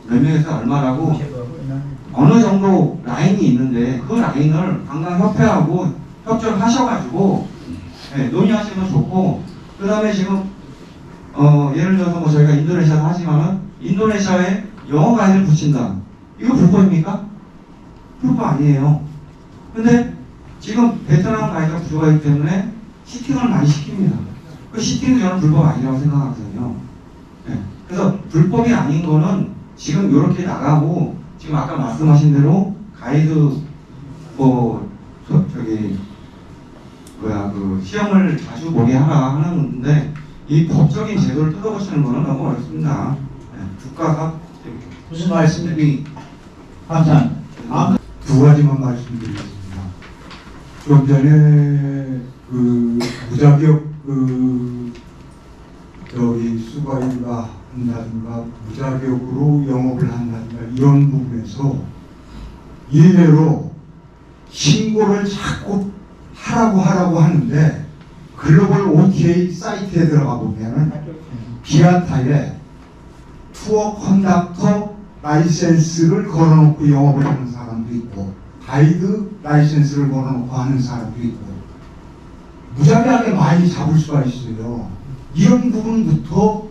몇 명에서 얼마라고 어느 정도 라인이 있는데 그 라인을 관광협회하고 협조를 하셔가지고 논의하시면 좋고 그 다음에 지금 예를 들어서 뭐 저희가 인도네시아도 하지만은 인도네시아에 영어 가이드를 붙인다. 이거 불법입니까? 불법 아니에요. 근데 지금 베트남 가이드가 부족하기 때문에 시팅을 많이 시킵니다. 그 시팅도 저는 불법 아니라고 생각하거든요. 그래서 불법이 아닌 거는 지금 이렇게 나가고 지금 아까 말씀하신 대로 가이드 시험을 자주 보게 하라 하는 건데 이 법적인 제도를 뜯어보시는 거는 너무 어렵습니다. 국가가 무슨 말씀이 항상 두 가지만 말씀드리겠습니다. 좀 전에 그 무자격 수가인가 한다든가 무자격으로 영업을 한다든가 이런 부분에서 일례로 신고를 자꾸 하라고 하는데 글로벌 OTA 사이트에 들어가 보면은 비아타에 투어 컨덕터 라이센스를 걸어놓고 영업을 하는 사람도 있고 가이드 라이센스를 걸어놓고 하는 사람도 있고 무자비하게 많이 잡을 수가 있어요. 이런 부분부터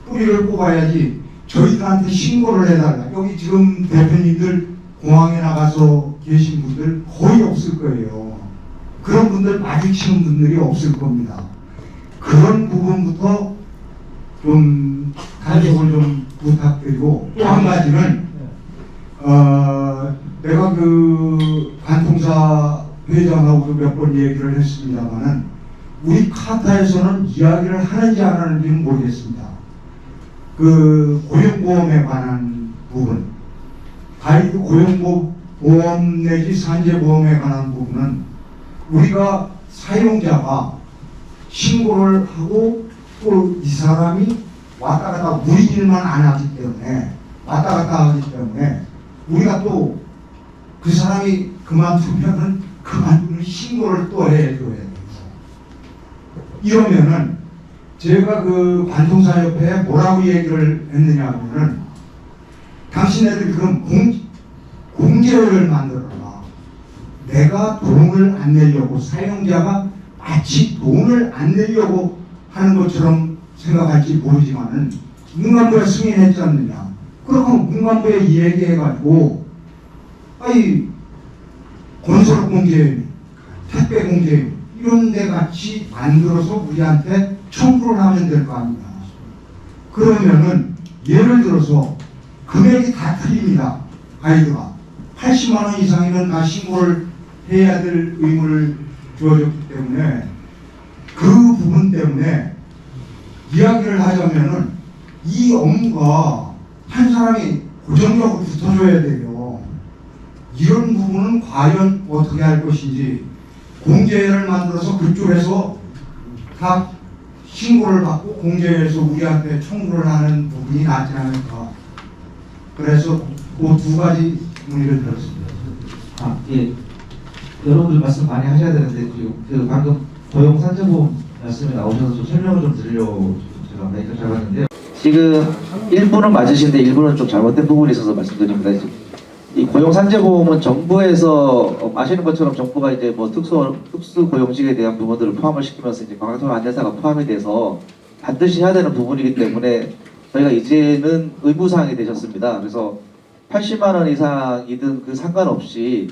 뿌리를 뽑아야지 저희들한테 신고를 해달라. 여기 지금 대표님들 공항에 나가서 계신 분들 거의 없을 거예요. 그런 분들 마주치는 분들이 없을 겁니다. 그런 부분부터 좀 단속을 좀 부탁드리고 또 한 가지는 내가 그 관통사 회장하고도 몇 번 얘기를 했습니다만은 우리 카타에서는 이야기를 하는지 안 하는지는 모르겠습니다. 그 고용보험에 관한 부분, 가이드 고용보험 내지 산재보험에 관한 부분은 우리가 사용자가 신고를 하고 또 이 사람이 왔다 갔다 우리 일만 안 하기 때문에 왔다 갔다 하기 때문에 우리가 또 그 사람이 그만두면은 그만두는 신고를 또 해줘야 돼요. 이러면은 제가 그 관통사협회에 뭐라고 얘기를 했느냐 하면은 당신네들 그럼 공제를 만들어라. 내가 돈을 안 내려고 사용자가 마치 돈을 안 내려고 하는 것처럼 생각할지 모르지만은 문관부에 승인했지 않느냐. 그러면 문관부에 얘기해가지고 아이 건설 공제인, 택배 공제인 이런 데 같이 만들어서 우리한테 청구를 하면 될 거 아니냐. 그러면은 예를 들어서 금액이 다 틀립니다. 가이드가 80만 원 이상이면 다 신고를 해야 될 의무를 주어졌기 때문에 그 부분 때문에 이야기를 하자면은 이 업무가 한 사람이 고정적으로 붙어줘야 돼요. 이런 부분은 과연 어떻게 할 것인지 공제를 만들어서 그쪽에서 다 신고를 받고 공제해서 우리한테 청구를 하는 부분이 낫지 않을까. 그래서 그 두 가지 문의를 들었습니다. 예. 여러분들 말씀 많이 하셔야 되는데 그 방금 고용 산재보험 말씀이 나오셔서 좀 설명을 좀 드리려고 제가 마이크를 잡았는데요. 지금 일부는 맞으신데 일부는 좀 잘못된 부분이 있어서 말씀드립니다. 이 고용산재보험은 정부에서 아시는 것처럼 정부가 이제 뭐 특수 고용직에 대한 부분들을 포함을 시키면서 이제 관광통역 안내사가 포함이 돼서 반드시 해야 되는 부분이기 때문에 저희가 이제는 의무사항이 되셨습니다. 그래서 80만 원 이상이든 그 상관없이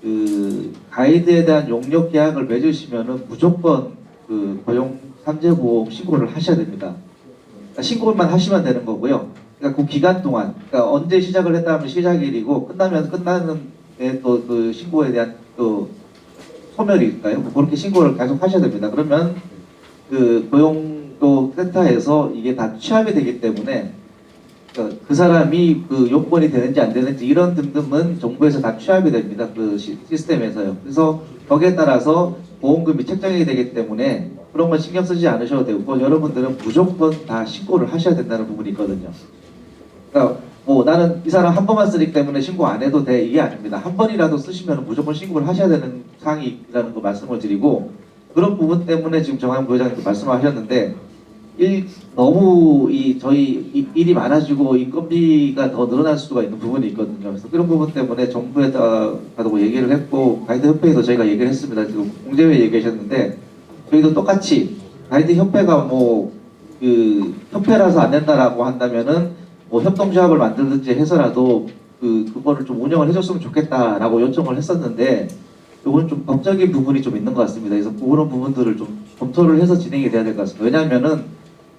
그 가이드에 대한 용역 계약을 맺으시면은 무조건 그 고용산재보험 신고를 하셔야 됩니다. 그러니까 신고만 하시면 되는 거고요. 그러니까 그 기간 동안, 그러니까 언제 시작을 했다면 시작일이고 끝나면 끝나는 또 그 신고에 대한 또 소멸일까요? 그렇게 신고를 계속 하셔야 됩니다. 그러면 그 고용도 센터에서 이게 다 취합이 되기 때문에 그 사람이 그 요건이 되는지 안 되는지 이런 등등은 정부에서 다 취합이 됩니다. 그 시스템에서요. 그래서 거기에 따라서 보험금이 책정이 되기 때문에 그런 건 신경 쓰지 않으셔도 되고 여러분들은 무조건 다 신고를 하셔야 된다는 부분이 있거든요. 그러니까 뭐 나는 이 사람 한 번만 쓰기 때문에 신고 안 해도 돼 이게 아닙니다. 한 번이라도 쓰시면 무조건 신고를 하셔야 되는 사항이라는 거 말씀을 드리고 그런 부분 때문에 지금 정한 부회장님도 말씀하셨는데 너무 저희 일이 많아지고 인건비가 더 늘어날 수가 있는 부분이 있거든요. 그래서 그런 부분 때문에 정부에다가도 얘기를 했고 가이드 협회에도 저희가 얘기를 했습니다. 지금 공제회 얘기하셨는데 저희도 똑같이 가이드 협회가 뭐 그 협회라서 안 된다라고 한다면은 뭐 협동조합을 만들든지 해서라도 그거를 좀 운영을 해줬으면 좋겠다라고 요청을 했었는데 이건 좀 법적인 부분이 좀 있는 것 같습니다. 그래서 그런 부분들을 좀 검토를 해서 진행이 돼야 될 것 같습니다. 왜냐하면은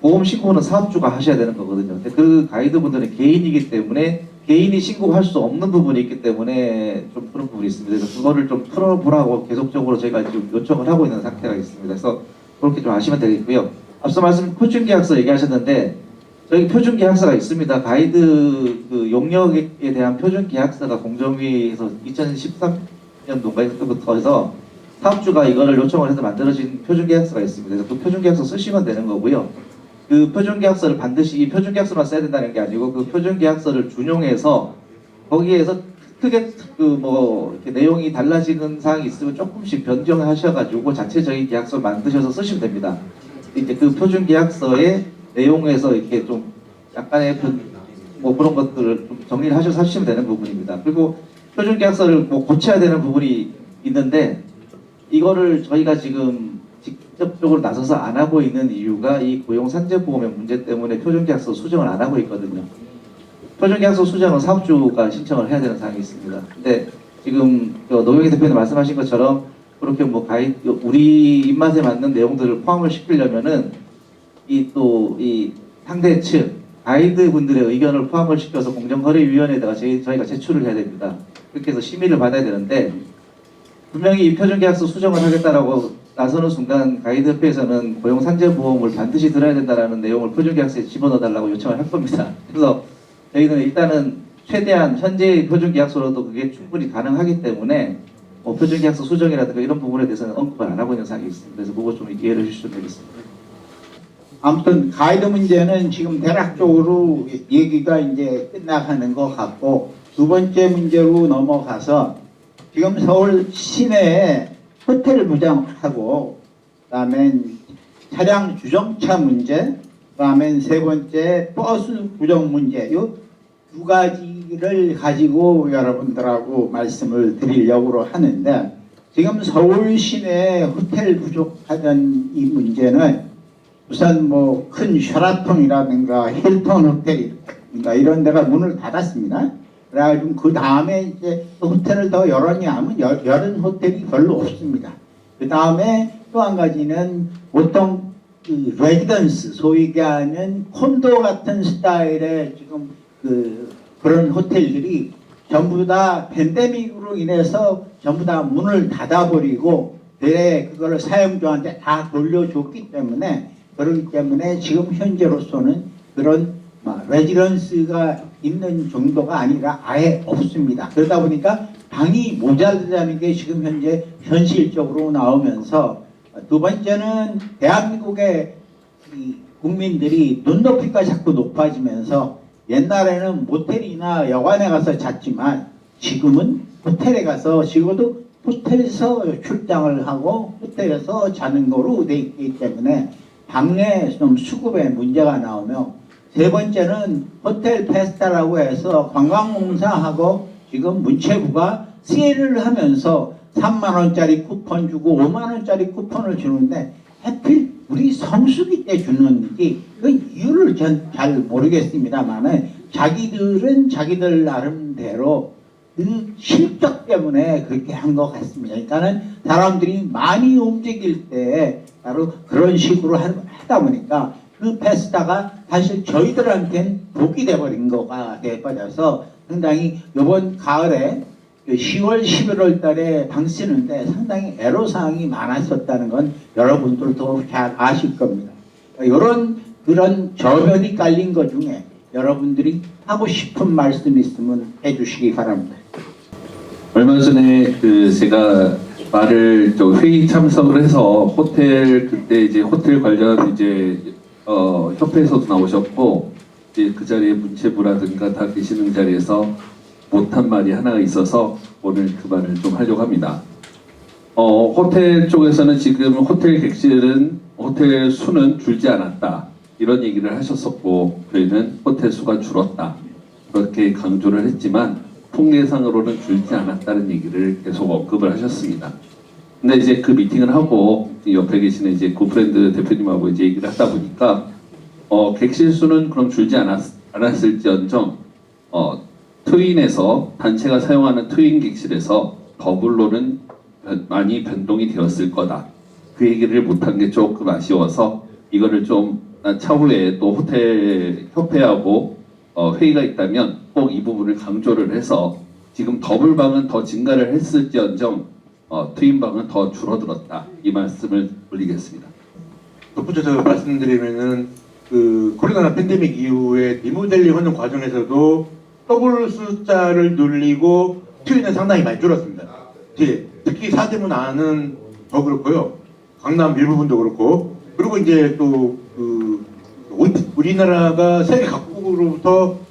보험 신고는 사업주가 하셔야 되는 거거든요. 근데 그 가이드분들은 개인이기 때문에 개인이 신고할 수 없는 부분이 있기 때문에 좀 그런 부분이 있습니다. 그래서 그거를 좀 풀어보라고 계속적으로 저희가 지금 요청을 하고 있는 상태가 있습니다. 그래서 그렇게 좀 아시면 되겠고요. 앞서 말씀 표준계약서 얘기하셨는데 저희 표준계약서가 있습니다. 가이드 그 용역에 대한 표준계약서가 공정위에서 2013년도인가 그때부터 해서 사업주가 이거를 요청을 해서 만들어진 표준계약서가 있습니다. 그래서 그 표준계약서 쓰시면 되는 거고요. 그 표준계약서를 반드시 이 표준계약서만 써야 된다는 게 아니고 그 표준계약서를 준용해서 거기에서 크게 그 뭐 내용이 달라지는 사항이 있으면 조금씩 변경하셔가지고 자체적인 계약서 만드셔서 쓰시면 됩니다. 이제 그 표준계약서의 내용에서 이렇게 좀 약간의 뭐 그런 것들을 좀 정리를 하셔서 하시면 되는 부분입니다. 그리고 표준계약서를 뭐 고쳐야 되는 부분이 있는데 이거를 저희가 지금 직접적으로 나서서 안 하고 있는 이유가 이 고용산재보험의 문제 때문에 표준계약서 수정을 안 하고 있거든요. 표준계약서 수정은 사업주가 신청을 해야 되는 사항이 있습니다. 근데 지금 노영희 대표님 말씀하신 것처럼 그렇게 뭐 우리 입맛에 맞는 내용들을 포함을 시키려면은 이 상대 측 가이드 분들의 의견을 포함을 시켜서 공정거래위원회에다가 저희가 제출을 해야 됩니다. 그렇게 해서 심의를 받아야 되는데 분명히 이 표준계약서 수정을 하겠다라고 나서는 순간 가이드협회에서는 고용산재보험을 반드시 들어야 된다라는 내용을 표준계약서에 집어넣어달라고 요청을 할 겁니다. 그래서 저희는 일단은 최대한 현재의 표준계약서로도 그게 충분히 가능하기 때문에 뭐 표준계약서 수정이라든가 이런 부분에 대해서는 언급을 안 하고 있는 사항이 있습니다. 그래서 그거 좀 이해를 해주시면 되겠습니다. 아무튼 가이드 문제는 지금 대략적으로 얘기가 이제 끝나가는 것 같고 두 번째 문제로 넘어가서 지금 서울 시내에 호텔 부정하고 그다음에 차량 주정차 문제 그다음에 세 번째 버스 부정 문제 이 두 가지를 가지고 여러분들하고 말씀을 드리려고 하는데 지금 서울 시내 호텔 부족하던 이 문제는 우선 뭐 큰 셔라톤이라든가 힐턴 호텔이라든가 이런 데가 문을 닫았습니다. 그래가지고 그 다음에 이제 호텔을 더 열었냐 하면 열은 호텔이 별로 없습니다. 그 다음에 또 한 가지는 보통 그 레지던스 소위 얘기하는 콘도 같은 스타일의 지금 그런 호텔들이 전부 다 팬데믹으로 인해서 전부 다 문을 닫아버리고 그거를 사용자한테 다 돌려줬기 때문에 그렇기 때문에 지금 현재로서는 그런 레지던스가 있는 정도가 아니라 아예 없습니다. 그러다 보니까 방이 모자라다는 게 지금 현재 현실적으로 나오면서 두 번째는 대한민국의 이 국민들이 눈높이가 자꾸 높아지면서 옛날에는 모텔이나 여관에 가서 잤지만 지금은 호텔에 가서 적어도 호텔에서 출장을 하고 호텔에서 자는 거로 돼 있기 때문에 방내 좀 수급에 문제가 나오며 세 번째는 호텔 페스타라고 해서 관광공사하고 지금 문체부가 세일을 하면서 3만 원짜리 쿠폰 주고 5만 원짜리 쿠폰을 주는데 하필 우리 성수기 때 주는지 그 이유를 전 잘 모르겠습니다만은 자기들은 자기들 나름대로 그 실적 때문에 그렇게 한 것 같습니다. 그러니까는 사람들이 많이 움직일 때 바로 그런 식으로 하다 보니까 그 페스타가 사실 저희들한테는 복이 돼버린 거가 돼버려서 상당히 이번 가을에 10월, 11월 달에 방 쓰는데 상당히 애로사항이 많았었다는 건 여러분들도 잘 아실 겁니다. 그런 저변이 깔린 것 중에 여러분들이 하고 싶은 말씀 있으면 해주시기 바랍니다. 얼마 전에 제가 회의 참석을 해서 호텔 그때 이제 호텔 관련 협회에서도 나오셨고 이제 그 자리에 문체부라든가 다 계시는 자리에서 못한 말이 하나가 있어서 오늘 그 말을 좀 하려고 합니다. 호텔 쪽에서는 지금 호텔 객실은 호텔 수는 줄지 않았다 이런 얘기를 하셨었고 저희는 호텔 수가 줄었다 그렇게 강조를 했지만 통계상으로는 줄지 않았다는 얘기를 계속 언급을 하셨습니다. 근데 이제 그 미팅을 하고 옆에 계시는 이제 고프랜드 대표님하고 이제 얘기를 하다 보니까 객실 수는 그럼 줄지 않았을지언정 트윈에서 단체가 사용하는 트윈 객실에서 더블로는 많이 변동이 되었을 거다. 그 얘기를 못한 게 조금 아쉬워서 이거를 좀 차후에 또 호텔 협회하고 회의가 있다면 꼭 이 부분을 강조를 해서 지금 더블방은 더 증가를 했을지언정 트윈방은 더 줄어들었다. 이 말씀을 올리겠습니다. 덧붙여서 말씀드리면은 그 코로나 팬데믹 이후에 리모델링 하는 과정에서도 더블 숫자를 늘리고 트윈은 상당히 많이 줄었습니다. 특히 사대문 안은 더 그렇고요. 강남 일부분도 그렇고 그리고 이제 또 우리나라가 세계 각국으로부터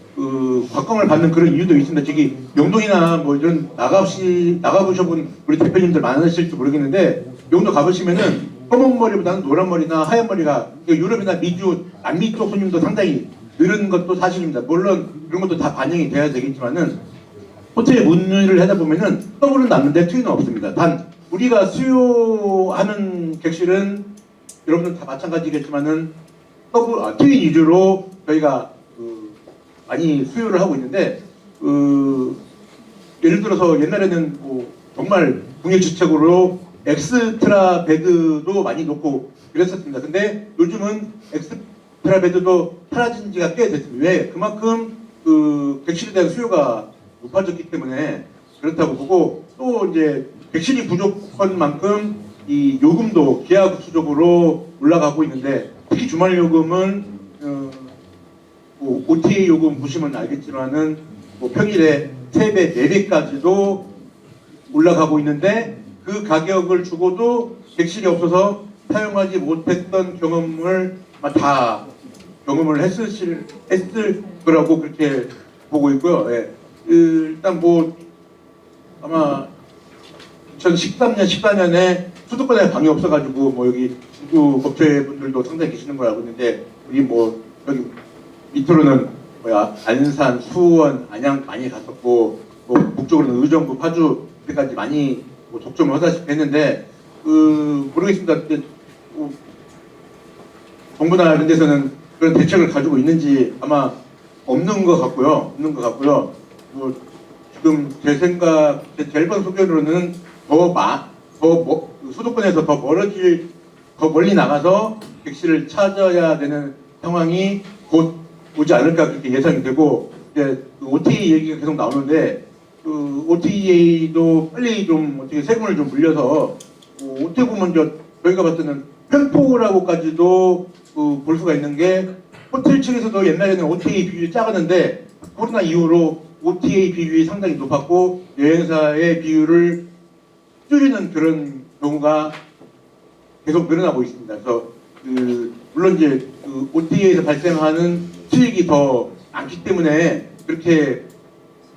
곽광을 받는 그런 이유도 있습니다. 저기 영동이나 뭐 이런 나가보셔본 우리 대표님들 많으실지 모르겠는데 영도 가보시면은 검은 머리보다는 노란 머리나 하얀 머리가 유럽이나 미주 남미 쪽 손님도 상당히 늘은 것도 사실입니다. 물론 이런 것도 다 반영이 돼야 되겠지만은 호텔 문의를 하다 보면은 더블은 남는데 트위는 없습니다. 단 우리가 수요하는 객실은 여러분들 다 마찬가지겠지만은 트윈 위주로 저희가 많이 수요를 하고 있는데 예를 들어서 옛날에는 뭐 정말 궁예주택으로 엑스트라 베드도 많이 놓고 그랬었습니다. 근데 요즘은 엑스트라 베드도 사라진 지가 꽤 됐습니다. 왜? 그만큼 객실에 대한 수요가 높아졌기 때문에 그렇다고 보고, 또 이제 객실이 부족한 만큼 이 요금도 기하급수적으로 올라가고 있는데, 특히 주말 요금은 뭐 OTA 요금 보시면 알겠지만은 뭐 평일에 3배, 4배까지도 올라가고 있는데, 그 가격을 주고도 객실이 없어서 사용하지 못했던 경험을 다 경험을 했을 거라고 그렇게 보고 있고요. 예. 일단 뭐 아마 2013년, 14년에 수도권에 방이 없어가지고 뭐 여기 중국 업체분들도 상당히 계시는 걸 알고 있는데, 우리 뭐 여기 밑으로는 뭐야 안산, 수원, 안양 많이 갔었고, 뭐 북쪽으로는 의정부, 파주 때까지 많이 뭐 독점을 하다시피 했는데, 모르겠습니다. 정부나 이런 데서는 그런 대책을 가지고 있는지 아마 없는 것 같고요. 뭐 지금 제 생각, 제 제일 번 소견으로는 수도권에서 더 멀리 나가서 객실을 찾아야 되는 상황이 곧 오지 않을까 그렇게 예상이 되고, 이제 OTA 얘기가 계속 나오는데, OTA도 빨리 좀 어떻게 세금을 좀 물려서 어떻게 보면 저희가 봤을 때는 횡포라고까지도 볼 수가 있는 게, 호텔 측에서도 옛날에는 OTA 비율이 작았는데 코로나 이후로 OTA 비율이 상당히 높았고 여행사의 비율을 줄이는 그런 경우가 계속 늘어나고 있습니다. 그래서 물론 이제 OTA에서 발생하는 수익이 더 많기 때문에 그렇게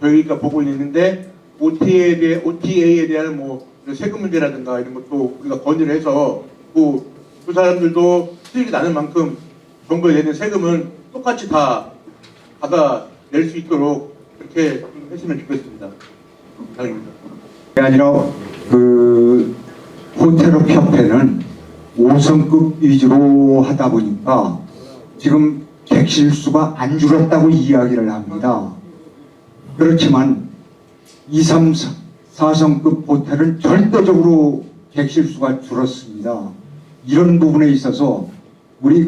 저희가 보고 있는데, OTA에 대한 뭐 세금 문제라든가 이런 것도 우리가 건의를 해서 그 사람들도 수익이 나는 만큼 정부에 내는 세금은 똑같이 다 받아낼 수 있도록 그렇게 했으면 좋겠습니다. 이상입니다. 아니라 호텔업 협회는 5성급 위주로 하다 보니까 지금 객실 수가 안 줄었다고 이야기를 합니다. 그렇지만 2, 3, 4성급 호텔은 절대적으로 객실 수가 줄었습니다. 이런 부분에 있어서 우리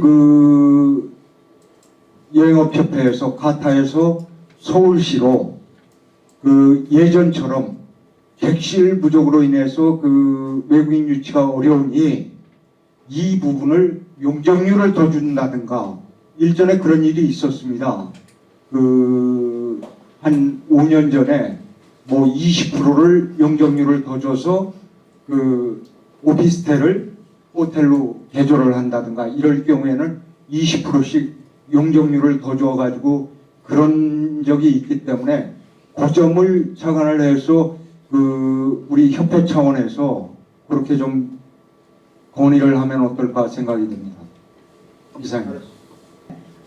여행업협회에서 카타에서 서울시로 예전처럼 객실 부족으로 인해서 외국인 유치가 어려우니 이 부분을 용적률을 더 준다든가, 일전에 그런 일이 있었습니다. 한 5년 전에 뭐 20%를 용적률을 더 줘서 오피스텔을 호텔로 개조를 한다든가, 이럴 경우에는 20%씩 용적률을 더 줘가지고 그런 적이 있기 때문에 그 점을 착안을 해서 우리 협회 차원에서 그렇게 좀 건의를 하면 어떨까 생각이 듭니다. 이상입니다.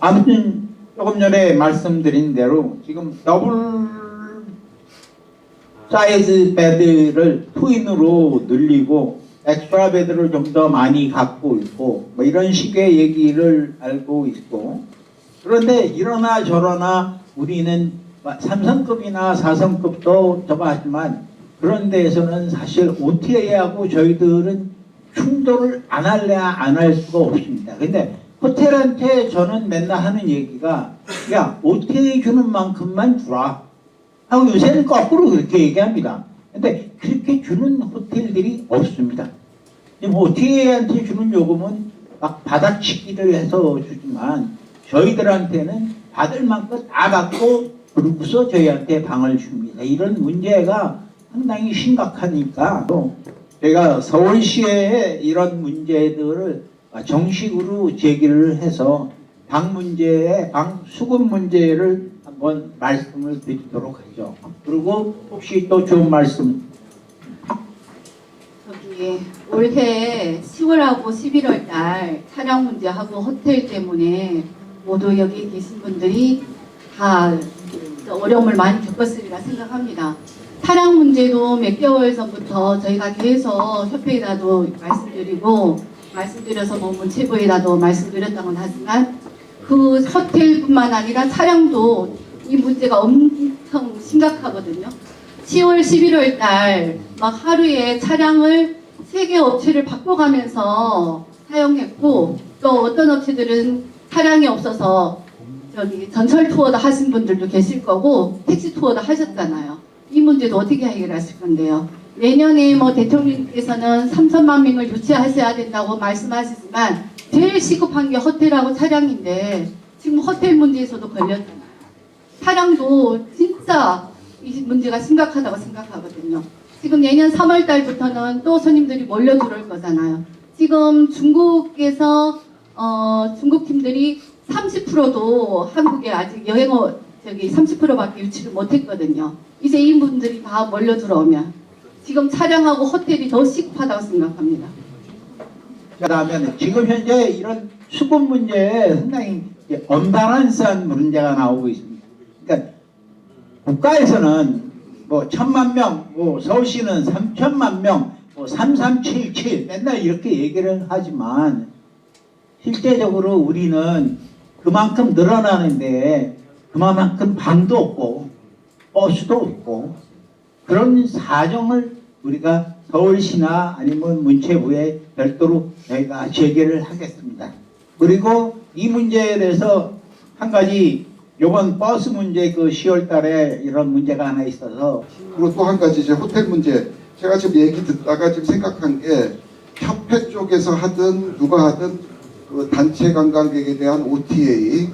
아무튼 조금 전에 말씀드린 대로 지금 더블 사이즈 베드를 트윈으로 늘리고 엑스트라 베드를 좀 더 많이 갖고 있고 뭐 이런 식의 얘기를 알고 있고, 그런데 이러나 저러나 우리는 3성급이나 4성급도 저거 하지만 그런 데에서는 사실 OTA하고 저희들은 충돌을 안 할래야 안 할 수가 없습니다. 근데 호텔한테 저는 맨날 하는 얘기가, 야 OTA 주는 만큼만 주라 하고, 요새는 거꾸로 그렇게 얘기합니다. 근데 그렇게 주는 호텔들이 없습니다. 지금 OTA한테 주는 요금은 막 바닥치기를 해서 주지만 저희들한테는 받을 만큼 다 받고 그러고서 저희한테 방을 줍니다. 이런 문제가 상당히 심각하니까 제가 서울시에 이런 문제들을 정식으로 제기를 해서 방 수급 문제를 한번 말씀을 드리도록 하죠. 그리고 혹시 또 좋은 말씀. 올해 10월하고 11월 달 차량 문제하고 호텔 때문에 모두 여기 계신 분들이 다 어려움을 많이 겪었으리라 생각합니다. 차량 문제도 몇 개월 전부터 저희가 계속 협회에다도 말씀드려서 뭐 문체부에다도 말씀드렸다고는 하지만 그 호텔뿐만 아니라 차량도 이 문제가 엄청 심각하거든요. 10월, 11월 달 막 하루에 차량을 3개 업체를 바꿔가면서 사용했고 또 어떤 업체들은 차량이 없어서 저기 전철 투어도 하신 분들도 계실 거고 택시 투어도 하셨잖아요. 이 문제도 어떻게 해결하실 건데요? 내년에 뭐 대통령께서는 3천만 명을 유치하셔야 된다고 말씀하시지만 제일 시급한 게 호텔하고 차량인데 지금 호텔 문제에서도 걸렸잖아요. 차량도 진짜 이 문제가 심각하다고 생각하거든요. 지금 내년 3월 달부터는 또 손님들이 몰려 들어올 거잖아요. 지금 중국에서 중국 팀들이 30%도 한국에 아직 30%밖에 유치를 못했거든요. 이제 이분들이 다 몰려 들어오면 지금 차량하고 호텔이 더 시급하다고 생각합니다. 그다음에 지금 현재 이런 수급 문제에 상당히 언밸런스한 문제가 나오고 있습니다. 그러니까 국가에서는 뭐 1,000만 명, 뭐 서울시는 3천만 명, 뭐 3377 맨날 이렇게 얘기를 하지만 실제적으로 우리는 그만큼 늘어나는데 그만큼 방도 없고 버스도 없고 그런 사정을 우리가 서울시나 아니면 문체부에 별도로 저희가 제기를 하겠습니다. 그리고 이 문제에 대해서 한 가지 이번 버스 문제 그 10월 달에 이런 문제가 하나 있어서 그리고 또 한 가지 이제 호텔 문제 제가 지금 얘기 듣다가 지금 생각한 게 협회 쪽에서 하든 누가 하든 그 단체 관광객에 대한 OTA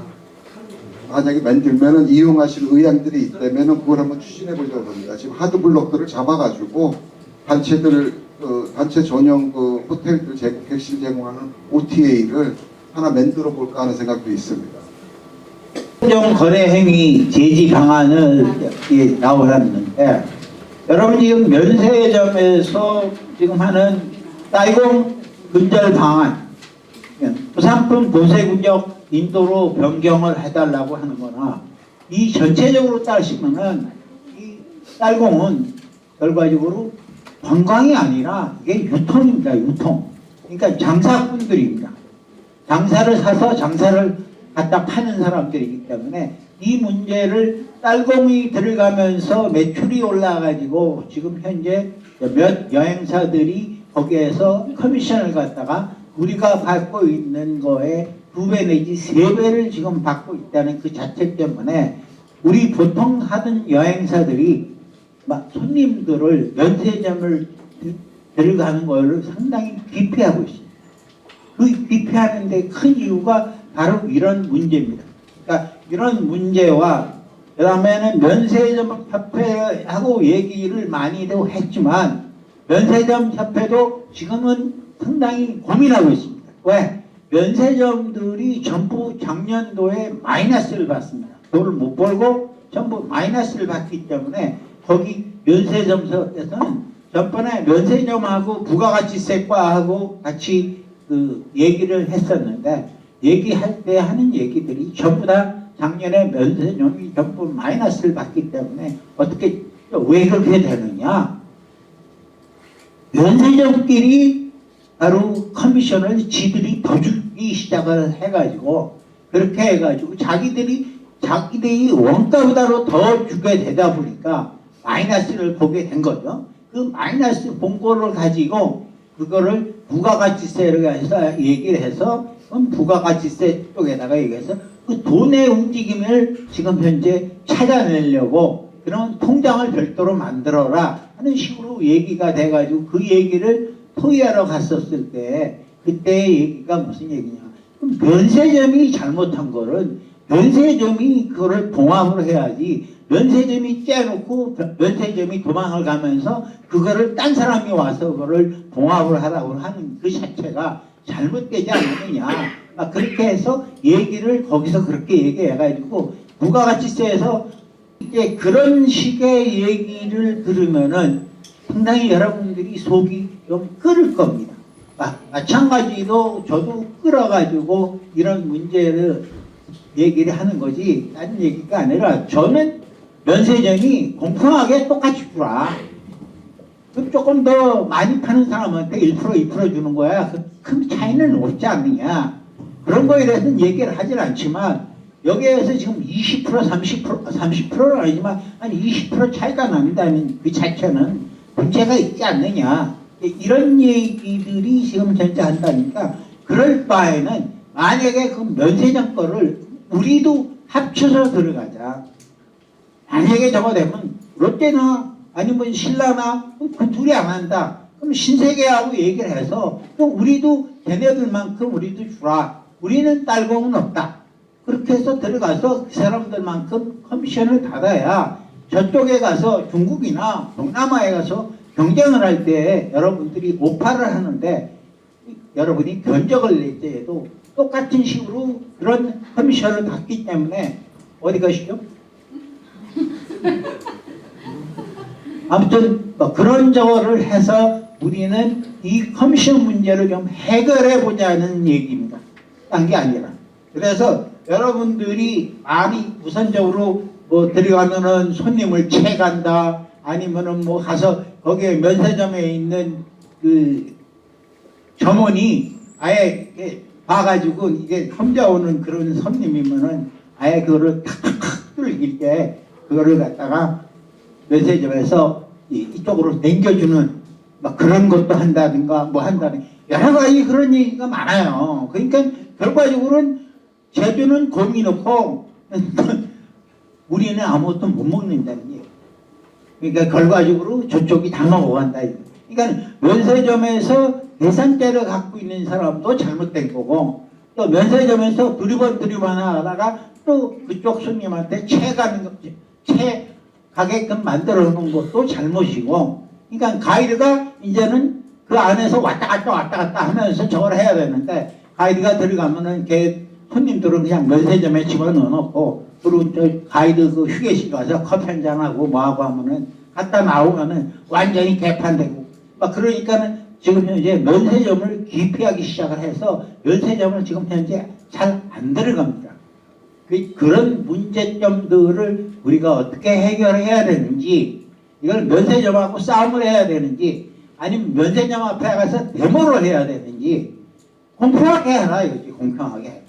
만약에 만들면은 이용하실 의향들이 있다면은 그걸 한번 추진해 보려고 합니다. 지금 하드블록들을 잡아가지고 단체들 단체 전용 그 호텔들 객실 제공하는 OTA를 하나 만들어 볼까 하는 생각도 있습니다. 행정 거래 행위 제지 방안을 나오셨는데 여러분 지금 면세점에서 지금 하는 따이공 근절 방안 부산품 도세구역 인도로 변경을 해달라고 하는 거나 이 전체적으로 따시면은 이 딸공은 결과적으로 관광이 아니라 이게 유통입니다. 유통. 그러니까 장사꾼들입니다. 장사를 사서 장사를 갖다 파는 사람들이기 때문에 이 문제를 딸공이 들어가면서 매출이 올라가지고 지금 현재 몇 여행사들이 거기에서 커미션을 갖다가 우리가 받고 있는 거에 2배 내지 3배를 지금 받고 있다는 그 자체 때문에 우리 보통 하던 여행사들이 막 손님들을 면세점을 들어가는 거를 상당히 기피하고 있습니다. 그 기피하는 데 큰 이유가 바로 이런 문제입니다. 그러니까 이런 문제와 그 다음에는 면세점 협회하고 얘기를 많이도 했지만 면세점 협회도 지금은 상당히 고민하고 있습니다. 왜? 면세점들이 전부 작년도에 마이너스를 받습니다. 돈을 못 벌고 전부 마이너스를 받기 때문에 거기 면세점에서는 전번에 면세점하고 부가가치세과하고 같이 그 얘기를 했었는데 얘기할 때 하는 얘기들이 전부 다 작년에 면세점이 전부 마이너스를 받기 때문에 어떻게 왜 그렇게 되느냐? 면세점끼리 바로 커미션을 지들이 더 주기 시작을 해가지고 그렇게 해가지고 자기들이 원가보다도 더 주게 되다 보니까 마이너스를 보게 된 거죠. 그 마이너스 본 거를 가지고 그거를 부가가치세로 해서 얘기를 해서 부가가치세 쪽에다가 얘기해서 그 돈의 움직임을 지금 현재 찾아내려고 그런 통장을 별도로 만들어라 하는 식으로 얘기가 돼가지고 그 얘기를 토의하러 갔었을 때 그때 얘기가 무슨 얘기냐. 그럼 면세점이 잘못한 거는 면세점이 그거를 봉합을 해야지 면세점이 째놓고 면세점이 도망을 가면서 그거를 딴 사람이 와서 그거를 봉합을 하라고 하는 그 자체가 잘못되지 않느냐. 그렇게 해서 얘기를 거기서 그렇게 얘기해가지고 부가가치세에서 이제 그런 식의 얘기를 들으면은 상당히 여러분들이 속이 좀 끓을 겁니다. 마찬가지로 저도 끓어가지고 이런 문제를 얘기를 하는 거지 다른 얘기가 아니라 저는 면세점이 공평하게 똑같이 주라. 그럼 조금 더 많이 파는 사람한테 1% 2% 주는 거야. 큰 차이는 없지 않느냐. 그런 거에 대해서는 얘기를 하진 않지만 여기에서 지금 20% 30%는 아니지만 한 20% 차이가 난다는 그 자체는 문제가 있지 않느냐. 이런 얘기들이 지금 존재한다니까 그럴 바에는 만약에 그 면세점 거를 우리도 합쳐서 들어가자. 만약에 저거 되면 롯데나 아니면 신라나 그 둘이 안 한다. 그럼 신세계하고 얘기를 해서 그럼 우리도 걔네들만큼 우리도 주라. 우리는 딸공은 없다. 그렇게 해서 들어가서 그 사람들만큼 커미션을 받아야 저쪽에 가서 중국이나 동남아에 가서 경쟁을 할 때 여러분들이 오파를 하는데 여러분이 견적을 낼 때에도 똑같은 식으로 그런 커미션을 받기 때문에 어디 가시죠? 아무튼 뭐 그런 저거를 해서 우리는 이 커미션 문제를 좀 해결해 보자는 얘기입니다. 딴 게 아니라. 그래서 여러분들이 많이 우선적으로 뭐 들어가면은 손님을 채간다 아니면은 뭐 가서 거기에 면세점에 있는 그 점원이 아예 이렇게 봐가지고 이게 혼자 오는 그런 손님이면은 아예 그거를 탁탁탁 뚫길 때 그거를 갖다가 면세점에서 이쪽으로 남겨주는 막 그런 것도 한다든가 뭐 한다는 여러 가지 그런 얘기가 많아요. 그러니까 결과적으로는 제주는 곰이 놓고 우리는 아무것도 못 먹는다는 얘기예요. 그러니까 결과적으로 저쪽이 다 먹어간다. 그러니까 면세점에서 계산대를 갖고 있는 사람도 잘못된 거고 또 면세점에서 두리번 하다가 또 그쪽 손님한테 채 가게끔 만들어 놓은 것도 잘못이고 그러니까 가이드가 이제는 그 안에서 왔다 갔다 하면서 저걸 해야 되는데 가이드가 들어가면은 걔 손님들은 그냥 면세점에 집어넣어 놓고 그리고 저 가이드 그 휴게실 가서 커피 한잔하고 뭐하고 하면은 갔다 나오면은 완전히 개판되고 막 그러니까는 지금 현재 면세점을 기피하기 시작을 해서 면세점을 지금 현재 잘 안 들어갑니다. 그런 문제점들을 우리가 어떻게 해결해야 되는지 이걸 면세점하고 싸움을 해야 되는지 아니면 면세점 앞에 가서 데모를 해야 되는지 공평하게 해라 이거지. 공평하게.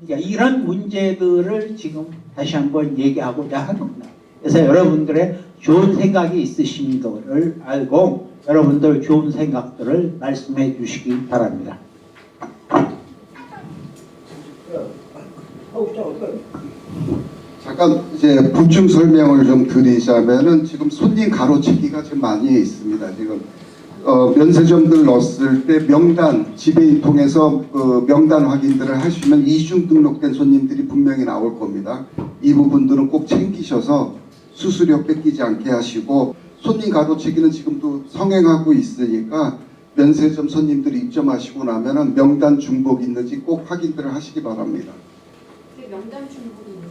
그러니까 이런 문제들을 지금 다시 한번 얘기하고자 하는 겁니다. 그래서 여러분들의 좋은 생각이 있으신 것을 알고 여러분들 좋은 생각들을 말씀해 주시기 바랍니다. 잠깐 이제 보충 설명을 좀 드리자면은 지금 손님 가로채기가 지금 많이 있습니다. 지금 면세점들 넣었을 때 명단 지배인 통해서 명단 확인들을 하시면 이중 등록된 손님들이 분명히 나올 겁니다. 이 부분들은 꼭 챙기셔서 수수료 뺏기지 않게 하시고 손님 가로채기는 지금도 성행하고 있으니까 면세점 손님들이 입점하시고 나면은 명단 중복 있는지 꼭 확인들을 하시기 바랍니다. 명단 중복이 있는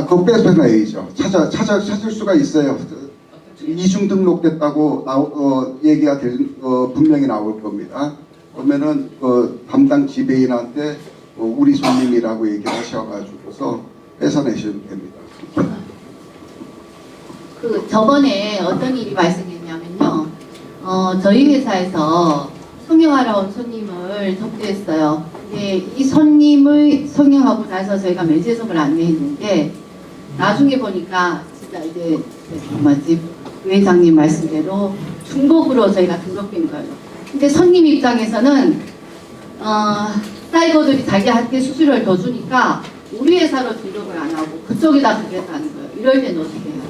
그거 어떻게 빼서야죠. 찾을 수가 있어요. 이중 등록됐다고 얘기가 분명히 나올 겁니다. 그러면은 담당 지배인한테 우리 손님이라고 얘기를 하셔가지고서 뺏어내시면 됩니다. 저번에 어떤 일이 발생했냐면요. 저희 회사에서 성형하러 온 손님을 접대했어요. 근데 이 손님을 성형하고 나서 저희가 면세점을 안내했는데 나중에 보니까 진짜 이제 회장님 말씀대로 중복으로 저희가 등록된 거예요. 근데 손님 입장에서는 사이버들이 자기한테 수수료를 더 주니까 우리 회사로 등록을 안 하고 그쪽에다 주겠다는 거예요. 이럴 때는 어떻게 해요?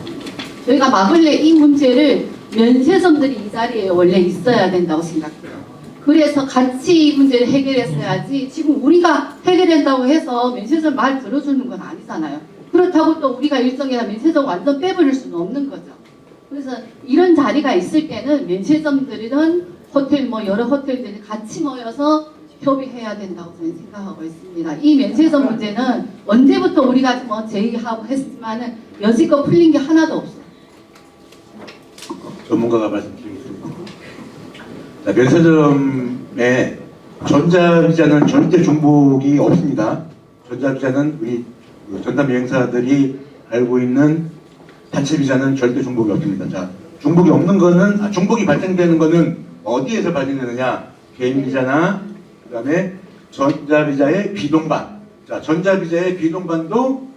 저희가 마블레 이 문제를 면세점들이 이 자리에 원래 있어야 된다고 생각해요. 그래서 같이 이 문제를 해결했어야지 지금 우리가 해결한다고 해서 면세점 말 들어주는 건 아니잖아요. 그렇다고 또 우리가 일정에다 면세점 완전 빼버릴 수는 없는 거죠. 그래서 이런 자리가 있을 때는 면세점들이든 호텔 여러 호텔들이 같이 모여서 협의해야 된다고 저는 생각하고 있습니다. 이 면세점 문제는 언제부터 우리가 제의하고 했지만은 여지껏 풀린 게 하나도 없어요. 전문가가 말씀드리겠습니다. 자, 면세점에 전자비자는 절대 중복이 없습니다. 전자비자는 우리 전담 여행사들이 알고 있는 단체 비자는 절대 중복이 없습니다. 자, 중복이 없는 거는 중복이 발생되는 거는 어디에서 발생되느냐? 개인 비자나 그다음에 전자비자의 비동반. 자, 전자비자의 비동반도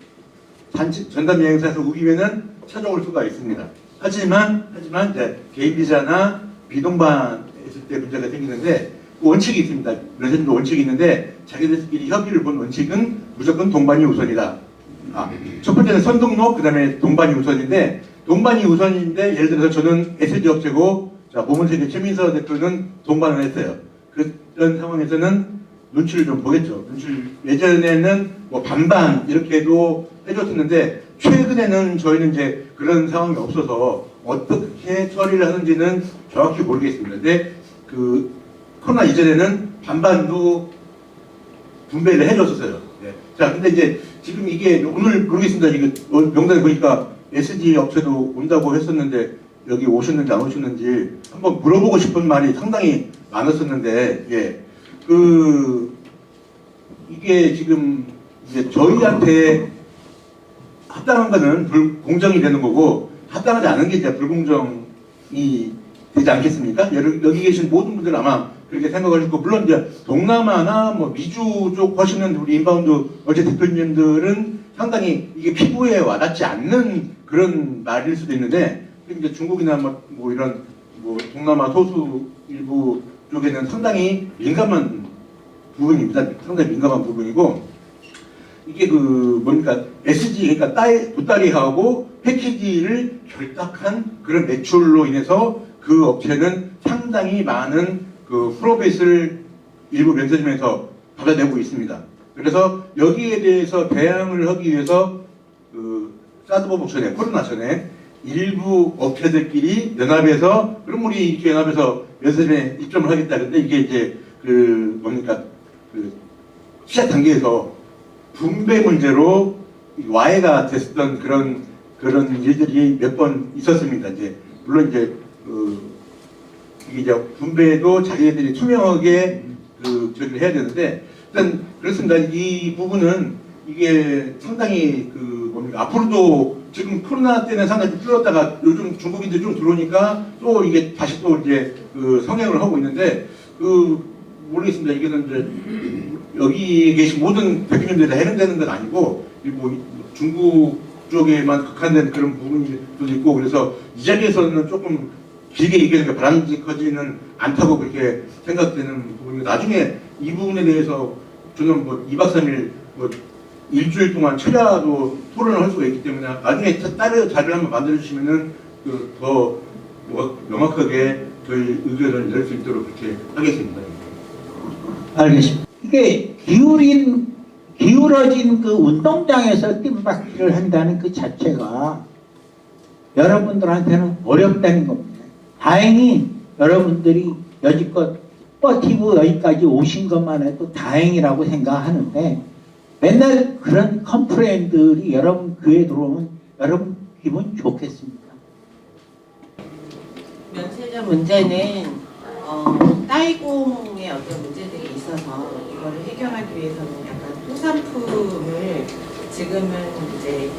전담 여행사에서 우기면은 찾아올 수가 있습니다. 하지만 이제 개인 비자나 비동반 했을 때 문제가 생기는데 원칙이 있습니다. 면세점도 원칙이 있는데 자기들끼리 협의를 본 원칙은 무조건 동반이 우선이다. 첫 번째는 선등록, 그 다음에 동반이 우선인데, 동반이 우선인데, 예를 들어서 저는 SG 업체고, 자, 보문세계 최민서 대표는 동반을 했어요. 그런 상황에서는 눈치를 좀 보겠죠. 예전에는 뭐 반반 이렇게도 해줬었는데, 최근에는 저희는 이제 그런 상황이 없어서 어떻게 처리를 하는지는 정확히 모르겠습니다. 근데 그 코로나 이전에는 반반도 분배를 해줬었어요. 네. 자, 근데 이제 지금 이게 오늘 모르겠습니다. 이거 명단에 보니까 SG 업체도 온다고 했었는데 여기 오셨는지 안 오셨는지 한번 물어보고 싶은 말이 상당히 많았었는데, 예, 이게 지금 이제 저희한테 합당한 거는 불공정이 되는 거고 합당하지 않은 게 이제 불공정이 되지 않겠습니까? 여기 계신 모든 분들 아마 그렇게 생각하시고, 물론 이제 동남아나 뭐 미주 쪽 하시는 우리 인바운드 어제 대표님들은 상당히 이게 피부에 와닿지 않는 그런 말일 수도 있는데, 이제 중국이나 뭐 이런 뭐 동남아 소수 일부 쪽에는 상당히 민감한 부분입니다. 상당히 민감한 부분이고, 이게 뭡니까 SG, 그러니까 보따리하고 패키지를 결탁한 그런 매출로 인해서 그 업체는 상당히 많은 프로핏을 일부 면세점에서 받아내고 있습니다. 그래서 여기에 대해서 대응을 하기 위해서 사드버복 전에, 코로나 전에 일부 업체들끼리 연합해서, 그럼 우리 이렇게 연합해서 면세점에 입점을 하겠다. 근데 이게 이제 시작 단계에서 분배 문제로 와해가 됐었던 그런 일들이 몇 번 있었습니다. 이제 물론 이제 이게 이제 분배도 자기네들이 투명하게 저기를 해야 되는데, 일단 그렇습니다. 이 부분은 이게 상당히 앞으로도 지금 코로나 때는 상당히 줄었다가 요즘 중국인들이 좀 들어오니까 또 이게 다시 또 이제 성행을 하고 있는데, 모르겠습니다. 이게는 이제 여기 계신 모든 대표님들이 다 해당되는 건 아니고, 뭐 중국 쪽에만 국한된 그런 부분도 있고, 그래서 이 자리에서는 조금 길게 얘기하는 게 바람직하지는 않다고 그렇게 생각되는 부분이고, 나중에 이 부분에 대해서 저는 뭐 2박 3일 뭐 일주일 동안 최다도 토론을 할 수가 있기 때문에 나중에 다른 자료를 한번 만들어주시면은 더 명확하게 저희 의견을 낼 수 있도록 그렇게 하겠습니다. 알겠습니다. 이게 기울어진 그 운동장에서 뜀박질을 한다는 그 자체가 여러분들한테는 어렵다는 겁니다. 다행히 여러분들이 여지껏 버티고 여기까지 오신 것만 해도 다행이라고 생각하는데, 맨날 그런 컴플레인들이 여러분 귀에 들어오면 여러분 기분 좋겠습니까? 면세점 문제는 따이공의 어떤 문제들이 있어서 이거를 해결하기 위해서는 약간 토산품을 지금은 이제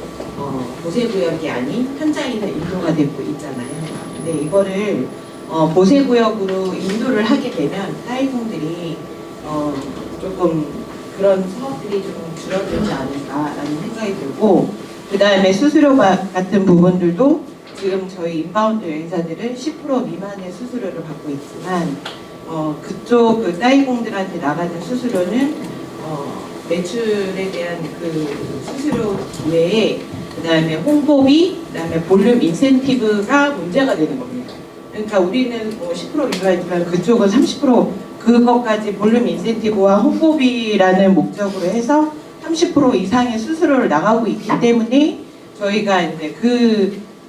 보세구역이 아닌 현장에서 인도가 되고 있잖아요. 근데 이거를 보세구역으로 인도를 하게 되면 따이공들이 조금 그런 사업들이 좀 줄어들지 않을까라는 생각이 들고, 그 다음에 수수료 같은 부분들도 지금 저희 인바운드 여행사들은 10% 미만의 수수료를 받고 있지만 그쪽 따이공들한테 나가는 수수료는 매출에 대한 수수료 외에 그 다음에 홍보비, 그 다음에 볼륨 인센티브가 문제가 되는 겁니다. 그러니까 우리는 뭐 10% 미만이지만 그쪽은 30% 그것까지 볼륨 인센티브와 홍보비라는 목적으로 해서 30% 이상의 수수료를 나가고 있기 때문에 저희가 이제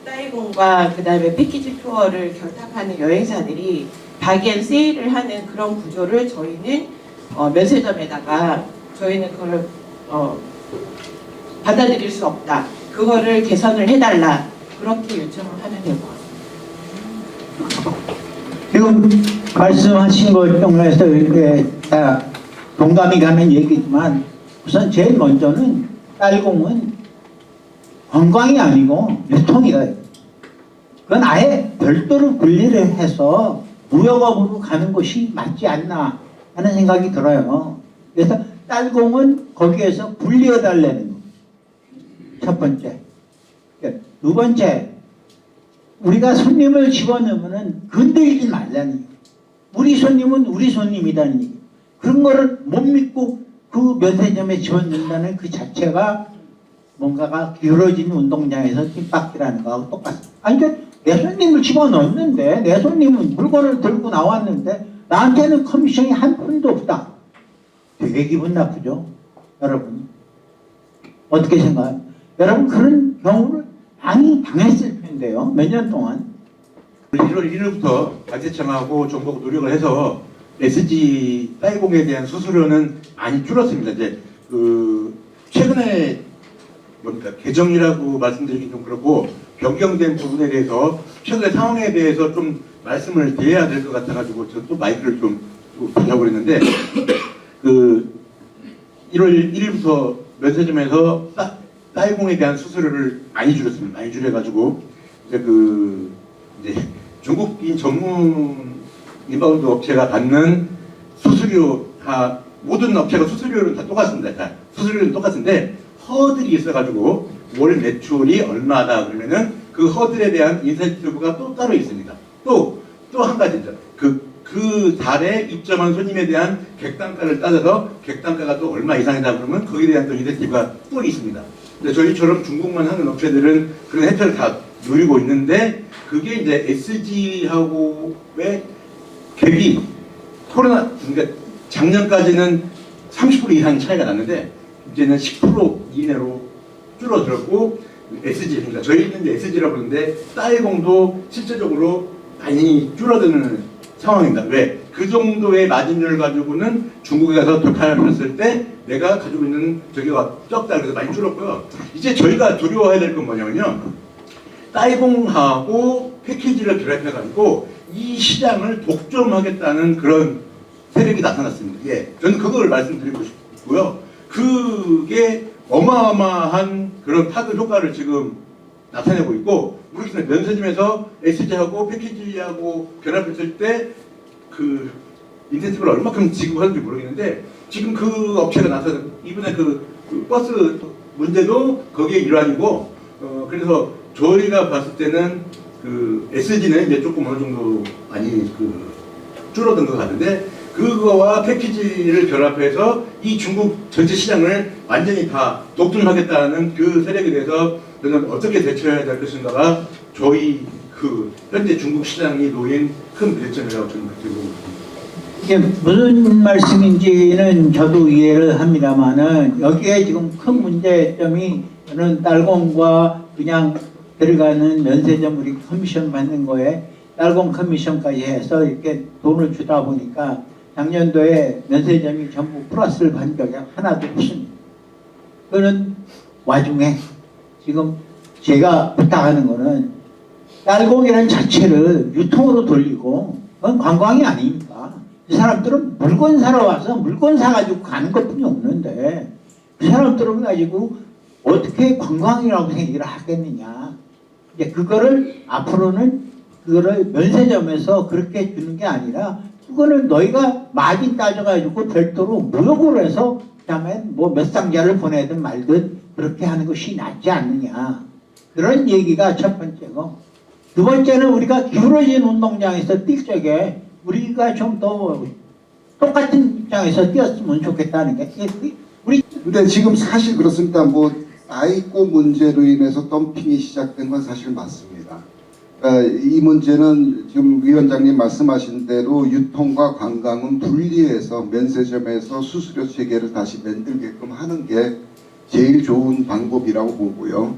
따이공과 그 다음에 패키지 투어를 결탁하는 여행사들이 박앤 세일을 하는 그런 구조를 저희는 면세점에다가 저희는 그걸 받아들일 수 없다. 그거를 개선을 해달라. 그렇게 요청을 하면 될 것 같습니다. 지금 말씀하신 것 통해서 이렇게 다 동감이 가는 얘기지만, 우선 제일 먼저는 따이공은 관광이 아니고 유통이다. 그건 아예 별도로 분리를 해서 무역업으로 가는 것이 맞지 않나 하는 생각이 들어요. 그래서 딸공은 거기에서 분리해달라는 거. 첫 번째. 두 번째, 우리가 손님을 집어넣으면 건들지 말라는 얘기. 우리 손님은 우리 손님이라는 얘기. 그런 거를 못 믿고 그 면세점에 집어넣는다는 그 자체가 뭔가가 기울어진 운동장에서 뒷바퀴라는 거하고 똑같습니다. 아니, 그러니까 내 손님을 집어넣었는데, 내 손님은 물건을 들고 나왔는데 나한테는 커미션이 한 푼도 없다. 되게 기분 나쁘죠? 여러분. 어떻게 생각해요? 여러분, 그런 경우를 많이 당했을 텐데요. 몇 년 동안. 1월 1일부터 관세청하고 정부가 노력을 해서 SG 딸공에 대한 수수료는 많이 줄었습니다. 이제 최근에 뭡니까 개정이라고 말씀드리기 좀 그렇고 변경된 부분에 대해서 최근의 상황에 대해서 좀 말씀을 드려야 될 것 같아가지고 저 또 마이크를 좀 돌려버렸는데 1월 1일부터 면세점에서 딸공에 대한 수수료를 많이 줄였습니다. 많이 줄여가지고 이제 중국인 전문 인바운드 업체가 받는 수수료 다 모든 업체가 수수료는 다 똑같습니다. 다 수수료는 똑같은데 허들이 있어가지고 월 매출이 얼마다 그러면은 그 허들에 대한 인센티브가 또 따로 있습니다. 또 한 가지죠. 그 달에 입점한 손님에 대한 객단가를 따져서 객단가가 또 얼마 이상이다 그러면 거기에 대한 또 인센티브가 또 있습니다. 근데 저희처럼 중국만 하는 업체들은 그런 혜택을 다 누리고 있는데 그게 이제 SG하고의 갭이 그러니까 작년까지는 30% 이상 차이가 났는데 이제는 10% 이내로 줄어들었고 SG 그러니까 저희는 이제 SG라고 하는데 딸공도 실질적으로 많이 줄어드는 상황입니다. 왜? 그 정도의 마진율을 가지고는 중국에 가서 돌파를 했을 때 내가 가지고 있는 저기가 적다 그래서 많이 줄었고요. 이제 저희가 두려워해야 될 건 뭐냐면요. 딸공하고 패키지를 결합해가지고 이 시장을 독점하겠다는 그런 세력이 나타났습니다. 예, 저는 그걸 말씀드리고 싶고요. 그게 어마어마한 그런 파급 효과를 지금 나타내고 있고 우리 면세점에서 SG하고 패키지하고 결합했을 때 그 인센티브를 얼마큼 지급하는지 모르겠는데 지금 그 업체가 나서서 이번에 그 버스 문제도 거기에 일환이고 그래서 저희가 봤을 때는 그 SG는 이제 조금 어느 정도 많이 줄어든 것 같은데 그거와 패키지를 결합해서 이 중국 전체 시장을 완전히 다 독점하겠다는 그 세력에 대해서 저는 어떻게 대처해야 될 것인가가 저희 현재 중국 시장이 놓인 큰 문제점이라고 저는 들고 있습니다. 이게 무슨 말씀인지는 저도 이해를 합니다만은 여기에 지금 큰 문제점이 저는 딸공과 그냥 들어가는 면세점 우리 커미션 받는 거에 딸공 커미션까지 해서 이렇게 돈을 주다 보니까 작년도에 면세점이 전부 플러스를 받은 적이 하나도 없습니다. 그런 와중에 지금 제가 부탁하는 거는 딸공이라는 자체를 유통으로 돌리고 그건 관광이 아닙니까? 이 사람들은 물건 사러 와서 물건 사가지고 가는 것뿐이 없는데 그 사람들은 가지고 어떻게 관광이라고 생각을 하겠느냐. 이제 그거를 앞으로는 그거를 면세점에서 그렇게 주는 게 아니라 그거는 너희가 마진 따져가지고 별도로 무역으로 해서 그다음에 뭐 몇 상자를 보내든 말든 그렇게 하는 것이 낫지 않느냐. 그런 얘기가 첫 번째고 두 번째는 우리가 기울어진 운동장에서 뛸 적에 우리가 좀 더 똑같은 입장에서 뛰었으면 좋겠다는 게 우리 근데 지금 사실 그렇습니다. 뭐 아이고 문제로 인해서 덤핑이 시작된 건 사실 맞습니다. 이 문제는 지금 위원장님 말씀하신 대로 유통과 관광은 분리해서 면세점에서 수수료 체계를 다시 만들게끔 하는 게 제일 좋은 방법이라고 보고요.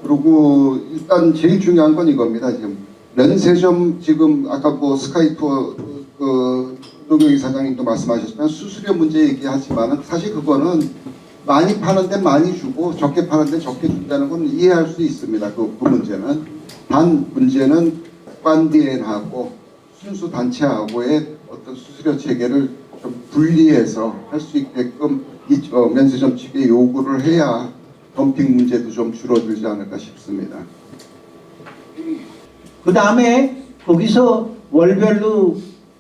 그리고 일단 제일 중요한 건 이겁니다. 지금 면세점 지금 아까 뭐 스카이투어 노경희 사장님도 말씀하셨지만 수수료 문제 얘기하지만은 사실 그거는 많이 파는데 많이 주고 적게 파는데 적게 준다는 건 이해할 수 있습니다. 그 문제는 단 문제는 관디엔하고 순수 단체하고의 어떤 수수료 체계를 좀 분리해서 할 수 있게끔 이 면세점 측에 요구를 해야 덤핑 문제도 좀 줄어들지 않을까 싶습니다. 그 다음에 거기서 월별로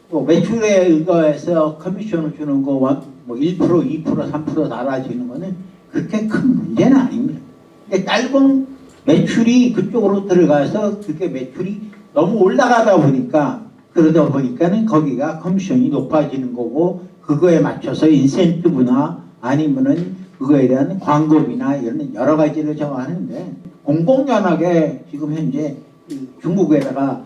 뭐 매출에 의거해서 커미션을 주는 거 뭐 1%, 2%, 3% 달라지는 거는 그렇게 큰 문제는 아닙니다. 근데 딸공 매출이 그쪽으로 들어가서 그게 매출이 너무 올라가다 보니까 그러다 보니까는 거기가 커미션이 높아지는 거고 그거에 맞춰서 인센티브나 아니면은 그거에 대한 광고비나 이런 여러 가지를 정하는데 공공연하게 지금 현재 중국에다가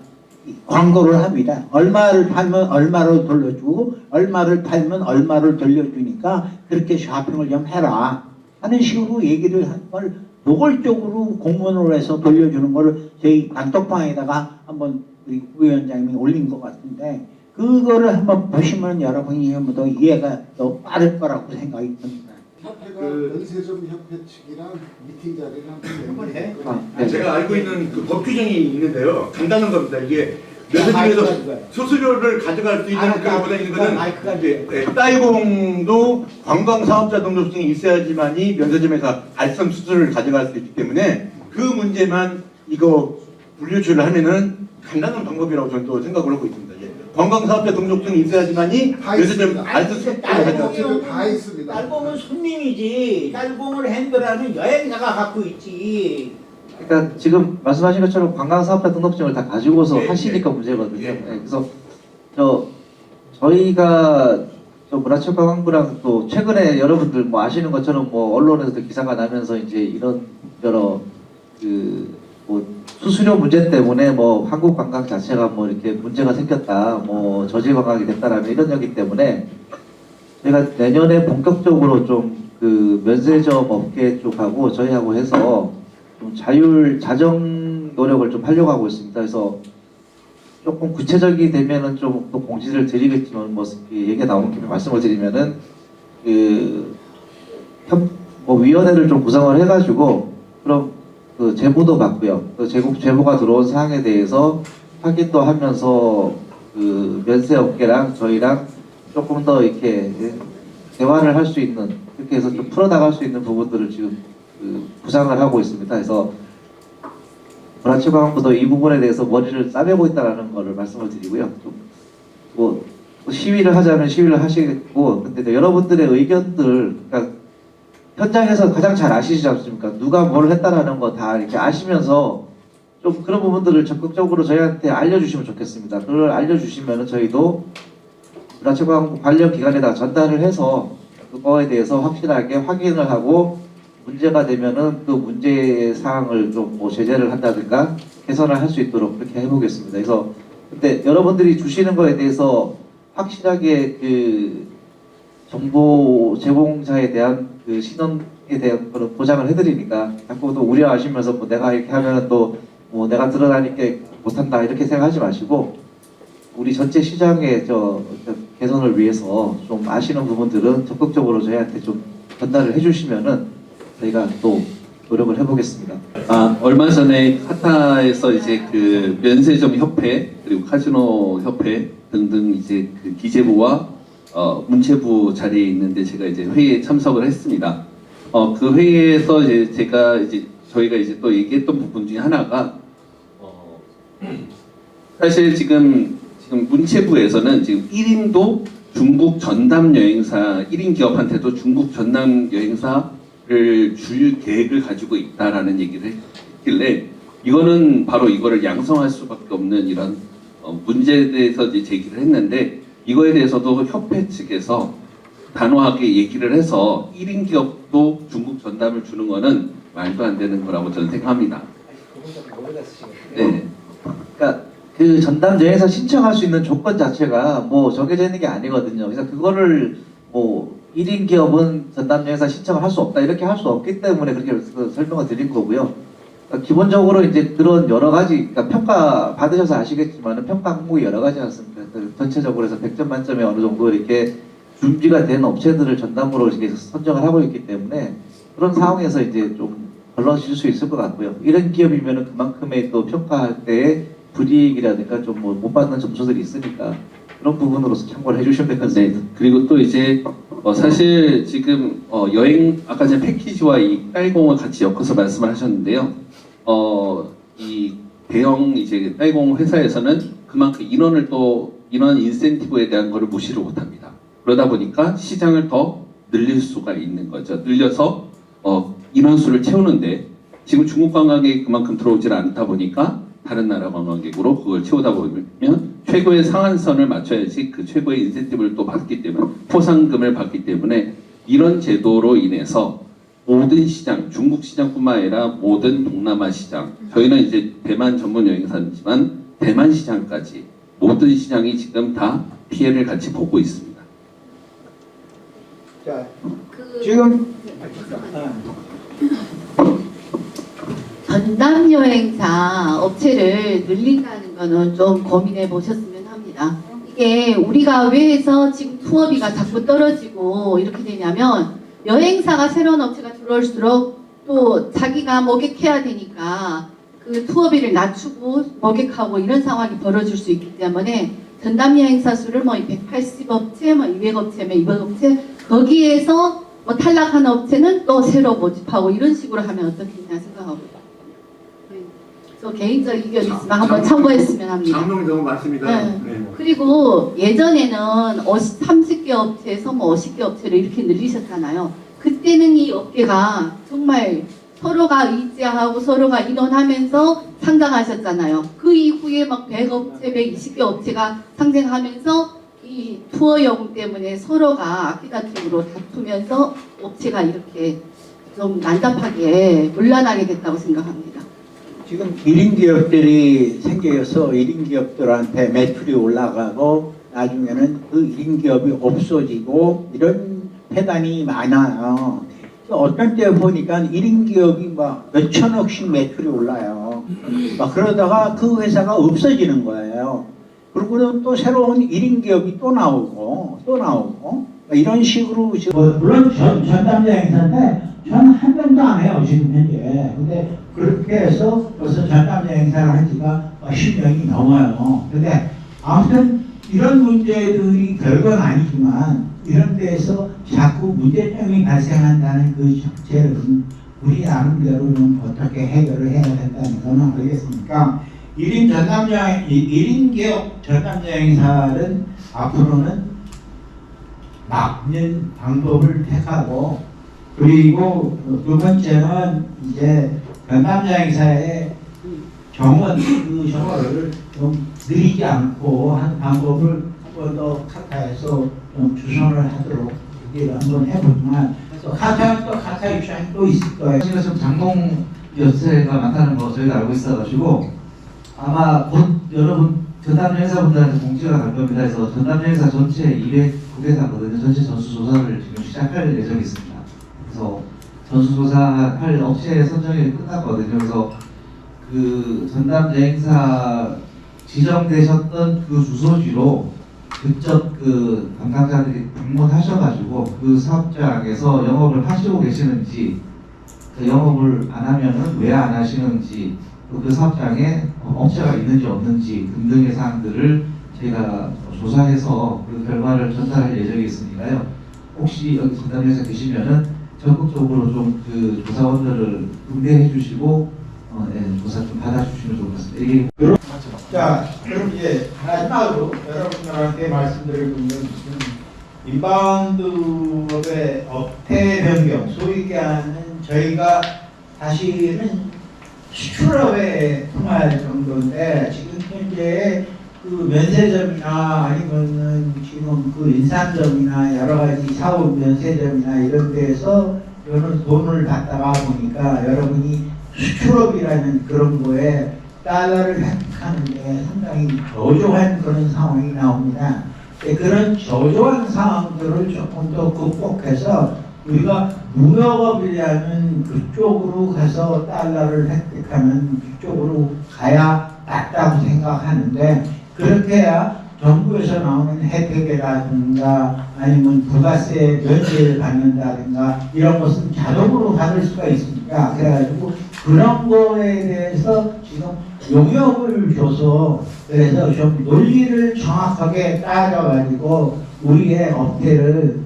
광고를 합니다. 얼마를 팔면 얼마로 돌려주고 얼마를 팔면 얼마를 돌려주니까 그렇게 쇼핑을 좀 해라 하는 식으로 얘기를 한 걸 노골적으로 공문으로 해서 돌려주는 거를 저희 단톡방에다가 한번 우리 부위원장님이 올린 것 같은데 그거를 한번 보시면 여러분이 한번 더 이해가 더 빠를 거라고 생각이 듭니다. 협회가 면세점 협회 측이랑 미팅 자리를 한번 해. 네. 제가 알고 있는 그 법 규정이 있는데요. 간단한 겁니다. 이게 면세점에서 수수료를 가져갈 수 있는 그보다 있는 거는 따이공도 관광사업자 등록증이 있어야지만이 면세점에서 알선 수수료를 가져갈 수 있기 때문에 그 문제만 이거 분류출을 하면은 간단한 방법이라고 저는 또 생각을 하고 있습니다. 관광사업자 등록증이 있어야지만이 면세점 알선 수수료를 가져갈 수 있습니다. 다 있습니다. 딸봉은 손님이지 딸봉을 핸들하는 여행사가 갖고 있지. 그러니까 지금 말씀하신 것처럼 관광사업자 등록증을 다 가지고서 하시니까 문제거든요. 네, 그래서 저희가 문화체육관광부랑 또 최근에 여러분들 뭐 아시는 것처럼 뭐 언론에서도 기사가 나면서 이제 이런 여러 뭐 수수료 문제 때문에 뭐 한국 관광 자체가 뭐 이렇게 문제가 생겼다, 뭐 저질 관광이 됐다라는 이런 얘기 때문에 저희가 내년에 본격적으로 좀 그 면세점 업계 쪽하고 저희하고 해서 좀 자정 노력을 좀 하려고 하고 있습니다. 그래서 조금 구체적이 되면은 좀 또 공지를 드리겠지만 뭐 얘기가 나온 김에 말씀을 드리면은 뭐 위원회를 좀 구성을 해가지고 그럼 그 제보도 받고요. 또 제보가 들어온 사항에 대해서 확인도 하면서 그 면세 업계랑 저희랑 조금 더 이렇게 대화를 할 수 있는 그렇게 해서 좀 풀어나갈 수 있는 부분들을 지금 구상을 하고 있습니다. 그래서 문화체육관광부도 이 부분에 대해서 머리를 싸매고 있다는 것을 말씀을 드리고요. 뭐 시위를 하자면 시위를 하시겠고, 근데 여러분들의 의견들, 그러니까 현장에서 가장 잘 아시지 않습니까? 누가 뭘 했다라는 거 다 이렇게 아시면서 좀 그런 부분들을 적극적으로 저희한테 알려주시면 좋겠습니다. 그걸 알려주시면은 저희도 문화체육관광부 관련 기관에다 전달을 해서 그거에 대해서 확실하게 확인을 하고 문제가 되면은 그 문제 사항을 좀 뭐 제재를 한다든가 개선을 할 수 있도록 그렇게 해보겠습니다. 그래서 근데 여러분들이 주시는 거에 대해서 확실하게 그 정보 제공자에 대한 그 신원에 대한 그런 보장을 해드리니까 자꾸 또 우려하시면서 뭐 내가 이렇게 하면은 또 뭐 내가 드러나니까 못한다 이렇게 생각하지 마시고 우리 전체 시장의 개선을 위해서 좀 아시는 부분들은 적극적으로 저희한테 좀 전달을 해주시면은 저희가 또 노력을 해보겠습니다. 얼마 전에 카타에서 이제 그 면세점 협회 그리고 카지노 협회 등등 이제 그 기재부와 문체부 자리에 있는데 제가 이제 회의에 참석을 했습니다. 그 회의에서 이제 저희가 이제 또 얘기했던 부분 중에 하나가 사실 지금 문체부에서는 지금 1인도 중국 전담 여행사 1인 기업한테도 중국 전담 여행사를 줄 계획을 가지고 있다라는 얘기를 했길래 이거는 바로 이거를 양성할 수밖에 없는 이런 문제에 대해서 이제 제기를 했는데 이거에 대해서도 협회 측에서 단호하게 얘기를 해서 1인 기업도 중국 전담을 주는 거는 말도 안 되는 거라고 저는 생각합니다. 네. 그러니까 그 전담 여행사 신청할 수 있는 조건 자체가 뭐 정해져 있는 게 아니거든요. 그래서 그거를 뭐 1인 기업은 전담 여행사 신청을 할 수 없다 이렇게 할 수 없기 때문에 그렇게 설명을 드린 거고요. 그러니까 기본적으로 이제 그런 여러 가지 그러니까 평가 받으셔서 아시겠지만 평가 항목이 여러 가지 않습니까? 전체적으로 해서 100점 만점에 어느 정도 이렇게 준비가 된 업체들을 전담으로 이렇게 선정을 하고 있기 때문에 그런 상황에서 이제 좀 걸러질 수 있을 것 같고요. 이런 기업이면은 그만큼의 또 평가할 때의 불이익이라든가 좀 뭐 못 받는 점수들이 있으니까 그런 부분으로서 참고를 해주시면 될 것 네, 같습니다. 그리고 또 이제 사실 지금 여행 아까 전에 패키지와 이 딸공을 같이 엮어서 말씀을 하셨는데요. 이 대형 이제 딸공 회사에서는 그만큼 인원 인센티브에 대한 거를 무시를 못합니다. 그러다 보니까 시장을 더 늘릴 수가 있는 거죠. 늘려서 인원수를 채우는데 지금 중국 관광객이 그만큼 들어오질 않다 보니까 다른 나라 관광객으로 그걸 채우다 보면 최고의 상한선을 맞춰야지 그 최고의 인센티브를 또 받기 때문에 포상금을 받기 때문에 이런 제도로 인해서 모든 시장, 중국 시장뿐만 아니라 모든 동남아 시장, 저희는 이제 대만 전문 여행사지만 대만 시장까지 모든 시장이 지금 다 피해를 같이 보고 있습니다. 자, 지금 전담 여행사 업체를 늘린다는 거는 좀 고민해 보셨으면 합니다. 이게 우리가 왜 해서 지금 투어비가 자꾸 떨어지고 이렇게 되냐면 여행사가 새로운 업체가 들어올수록 또 자기가 먹여해야 되니까 그 투어비를 낮추고 먹여하고 이런 상황이 벌어질 수 있기 때문에 전담 여행사 수를 뭐 180업체, 뭐 200업체, 뭐 200업체 거기에서 뭐 탈락한 업체는 또 새로 모집하고 이런 식으로 하면 어떻겠냐 생각하고 저 개인적 의견이 있으면 한번 참고했으면 합니다. 장롱이 너무 많습니다. 네. 네. 그리고 예전에는 30개 업체에서 뭐 50개 업체를 이렇게 늘리셨잖아요. 그때는 이 업계가 정말 서로가 의지하고 서로가 인원하면서 상장하셨잖아요. 그 이후에 막 100업체, 120개 업체가 상생하면서 이 투어용 때문에 서로가 아키다틱으로 다투면서 업체가 이렇게 좀 난잡하게 물러나게 됐다고 생각합니다. 지금 1인 기업들이 생겨서 1인 기업들한테 매출이 올라가고 나중에는 그 1인 기업이 없어지고 이런 폐단이 많아요. 어떤 때 보니까 1인 기업이 막 몇천억씩 매출이 올라요. 막 그러다가 그 회사가 없어지는 거예요. 그리고는 또 새로운 1인 기업이 또 나오고 이런 식으로 지금 물론 전담자 행사인데 저는 한 명도 안 해요 지금 현재. 근데 그렇게 해서 벌써 전담자 행사를 한 지가 10년이 넘어요. 근데 아무튼 이런 문제들이 별건 아니지만 이런 데에서 자꾸 문제점이 발생한다는 그 적체는 우리 나름대로는 어떻게 해결을 해야 된다는 거는 알겠습니까? 1인 기업 전담자 행사는 앞으로는 막는 방법을 택하고 그리고 두 번째는 이제 전담자 행사의 정원 저거를 좀 느리지 않고 하는 방법을 한 번 더 카타에서 좀 주선을 하도록 얘기를 한번 해보지만 또 카타는 또 카타 입장이 또 있을 거예요. 사실은 좀 장롱 연세가 많다는 거 저희가 알고 있어가지고 아마 곧 여러분 전담 여행사분들한테 공지가 갈 겁니다. 그래서 전담 여행사 전체 209개사거든요. 전체 전수조사를 지금 시작할 예정이 있습니다. 그래서 전수조사할 업체 선정이 끝났거든요. 그래서 그 전담 여행사 지정되셨던 그 주소지로 직접 그 담당자들이 방문하셔가지고 그 사업장에서 영업을 하시고 계시는지 그 영업을 안 하면은 왜 안 하시는지 그 사업장에 업체가 있는지 없는지 등등의 사항들을 저희가 조사해서 그 결과를 전달할 예정이 있으니까요. 혹시 여기 전담회사 계시면은 적극적으로 좀 그 조사원들을 응대해 주시고 조사 좀 받아주시면 좋을 것 같습니다. 이게 자, 그럼 이제 마지막으로 여러분들한테 말씀드릴 것은 인바운드의 업태 변경, 소위 얘기하는 저희가 사실은 수출업에 통할 정도인데 지금 현재 그 면세점이나 아니면은 지금 그 인삼점이나 여러 가지 사업 면세점이나 이런 데에서 이런 돈을 받다가 보니까 여러분이 수출업이라는 그런 거에 달러를 획득하는데 상당히 저조한 그런 상황이 나옵니다. 그런 저조한 상황들을 조금 더 극복해서 우리가 무역업이라는 그쪽으로 가서 달러를 획득하는 그쪽으로 가야 맞다고 생각하는데 그렇게 해야 정부에서 나오는 혜택이라든가 아니면 부가세 면제를 받는다든가 이런 것은 자동으로 받을 수가 있습니다. 그래가지고 그런 거에 대해서 지금 용역을 줘서 그래서 좀 논리를 정확하게 따져가지고 우리의 업체를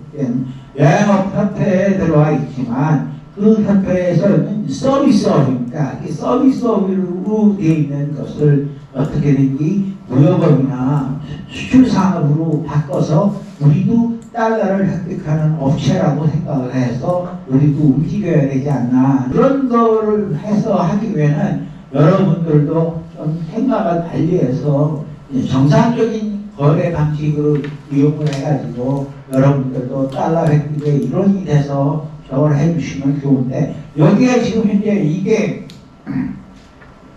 여행업협회에 들어와 있지만 그 협회에서는 서비스업입니다. 이 서비스업으로 되어 있는 것을 어떻게든지 무역업이나 수출산업으로 바꿔서 우리도 달러를 획득하는 업체라고 생각을 해서 우리도 움직여야 되지 않나. 그런 거를 해서 하기 위해는 여러분들도 좀 생각을 달리해서 정상적인 거래 방식으로 이용을 해가지고 여러분들도 달러 획득에 일원이 돼서 저걸 해주시면 좋은데 여기에 지금 현재 이게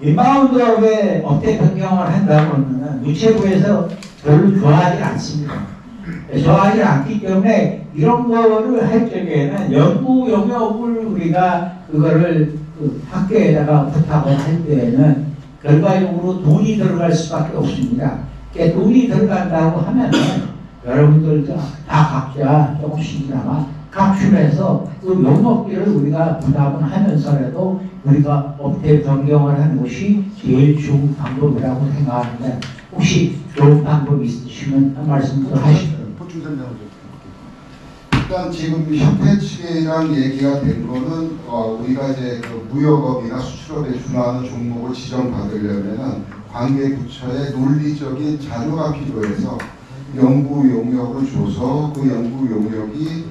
인바운드업에 업체 변경을 한다고 하면 문체부에서 별로 좋아하지 않습니다. 좋아하지 않기 때문에 이런 거를 할 적에는 연구 용역을 우리가 그거를 그 학교에다가 부탁을 할 때에는 결과적으로 돈이 들어갈 수밖에 없습니다. 그러니까 돈이 들어간다고 하면은 여러분들도 다 각자 조금씩이나마 각출해서 그 용역비를 우리가 부담을 하면서라도 우리가 업체 변경을 하는 것이 제일 좋은 방법이라고 생각하는데 혹시 좋은 방법이 있으시면 한 말씀 더 하시도록. 일단 지금 협회 측이랑 얘기가 된 거는 우리가 이제 그 무역업이나 수출업에 준하는 종목을 지정받으려면은 관계 부처의 논리적인 자료가 필요해서 연구 용역을 줘서 그 연구 용역이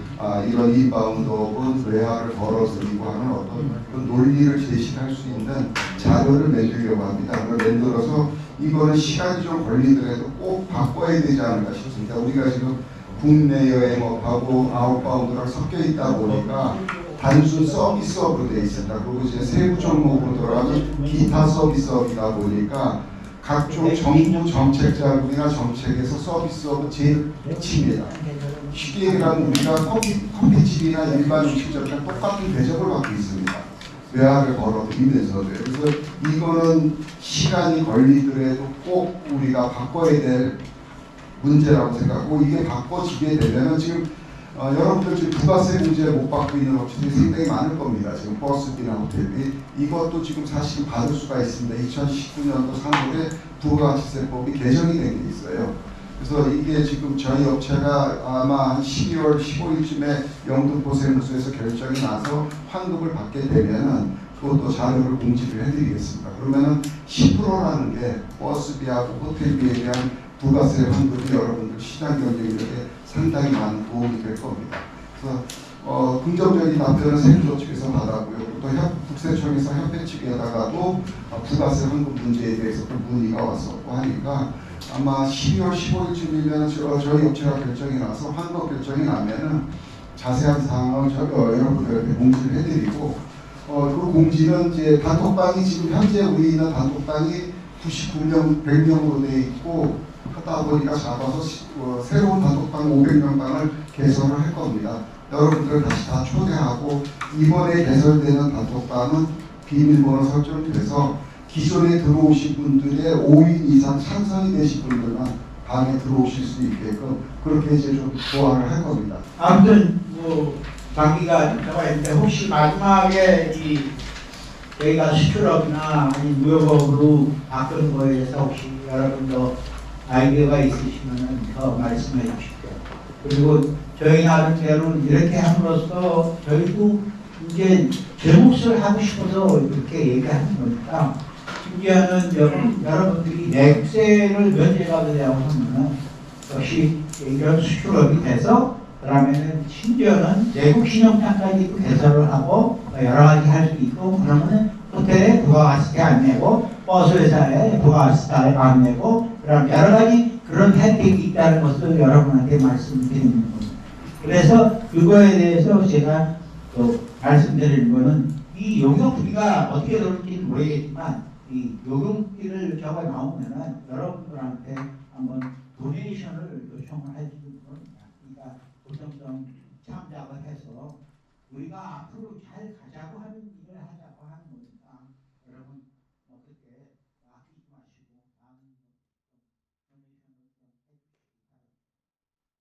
이런 인바운드업은 외화를 걸어들이고 하는 어떤 그 논리를 제시할 수 있는 자료를 내주려고 합니다. 그걸 만들어서 이거는 시간이 좀 걸리더라도 꼭 바꿔야 되지 않을까 싶습니다. 우리가 지금 국내 여행업하고 아웃바운드랑 섞여 있다 보니까 단순 서비스업으로 되어 있습니다. 그리고 이제 세부 종목으로 들어가면 기타 서비스업이다 보니까 각종 정부 정책 자금이나 정책에서 서비스업은 제일 핵심입니다. 쉽게 얘기하면 우리가 커피집이나 일반 음식점이랑 똑같은 대접을 받고 있습니다. 외화를 걸어들이면서도. 그래서 이거는 시간이 걸리더라도 꼭 우리가 바꿔야 될 문제라고 생각하고 이게 바꿔지게 되면은 지금 여러분들 지금 부가세 문제 못 받고 있는 업체들이 상당히 많을 겁니다. 지금 버스비나 호텔비 이것도 지금 사실 받을 수가 있습니다. 2019년도 3월에 부가가치세법이 개정이 된 게 있어요. 그래서 이게 지금 저희 업체가 아마 한 12월 15일쯤에 영등포세무서에서 결정이 나서 환급을 받게 되면은 그것도 자료를 공지를 해드리겠습니다. 그러면은 10%라는 게 버스비하고 호텔비에 대한 부가세 환급이 여러분들 시장 경쟁력에 상당히 많은 도움이 될 겁니다. 그래서 긍정적인 답변은 세무조 측에서 받았고요. 또 국세청에서 협회 측에다가도 부가세 환급 문제에 대해서 또 문의가 왔었고 하니까 아마 12월 15일쯤이면 저희 업체가 결정이 나서 환급 결정이 나면은 자세한 사항을 여러분들한테 공지를 해드리고 그 공지는 이제 단톡방이 지금 현재 우리 있는 단톡방이 99명, 100명으로 되어 있고 하다 보니까 잡아서 새로운 단톡방 500명 방을 개설을 할 겁니다. 여러분들을 다시 다 초대하고 이번에 개설되는 단톡방은 비밀번호 설정이 돼서 기존에 들어오신 분들의 5인 이상 찬성이 되신 분들만 방에 들어오실 수 있게끔 그렇게 이제 좀 보완을 할 겁니다. 아무튼 뭐 장기가 나와 있는데 혹시 마지막에 이 저희가 수출업이나 아니 무역업으로 바꾸는 거에 대해서 혹시 여러분도 아이디어가 있으시면 더 말씀해 주십시오. 그리고 저희 나름대로 이렇게 함으로써 저희도 이제 제 몫을 하고 싶어서 이렇게 얘기하는 거니까 심지어는 여러분들이 내국세를 면제받으려고 하면은 역시 이런 수출업이 돼서 그러면은 심지어는 내국 신용장까지 개설을 하고 여러 가지 할 수 있고 그러면은 호텔에 부가가치세 안 내고 버스 회사에 부가가치세 안 내고 그럼 여러 가지 그런 혜택이 있다는 것을 여러분한테 말씀드리는 겁니다. 그래서 그거에 대해서 제가 또 말씀드리는 거는 이 용역비가 어떻게 들어올지는 모르겠지만 이 용역비를 저거 나오면은 여러분들한테 한번 도네이션을 요청을 해주는 겁니다. 그러니까 보통 좀 참작을 해서 우리가 앞으로 잘 가자고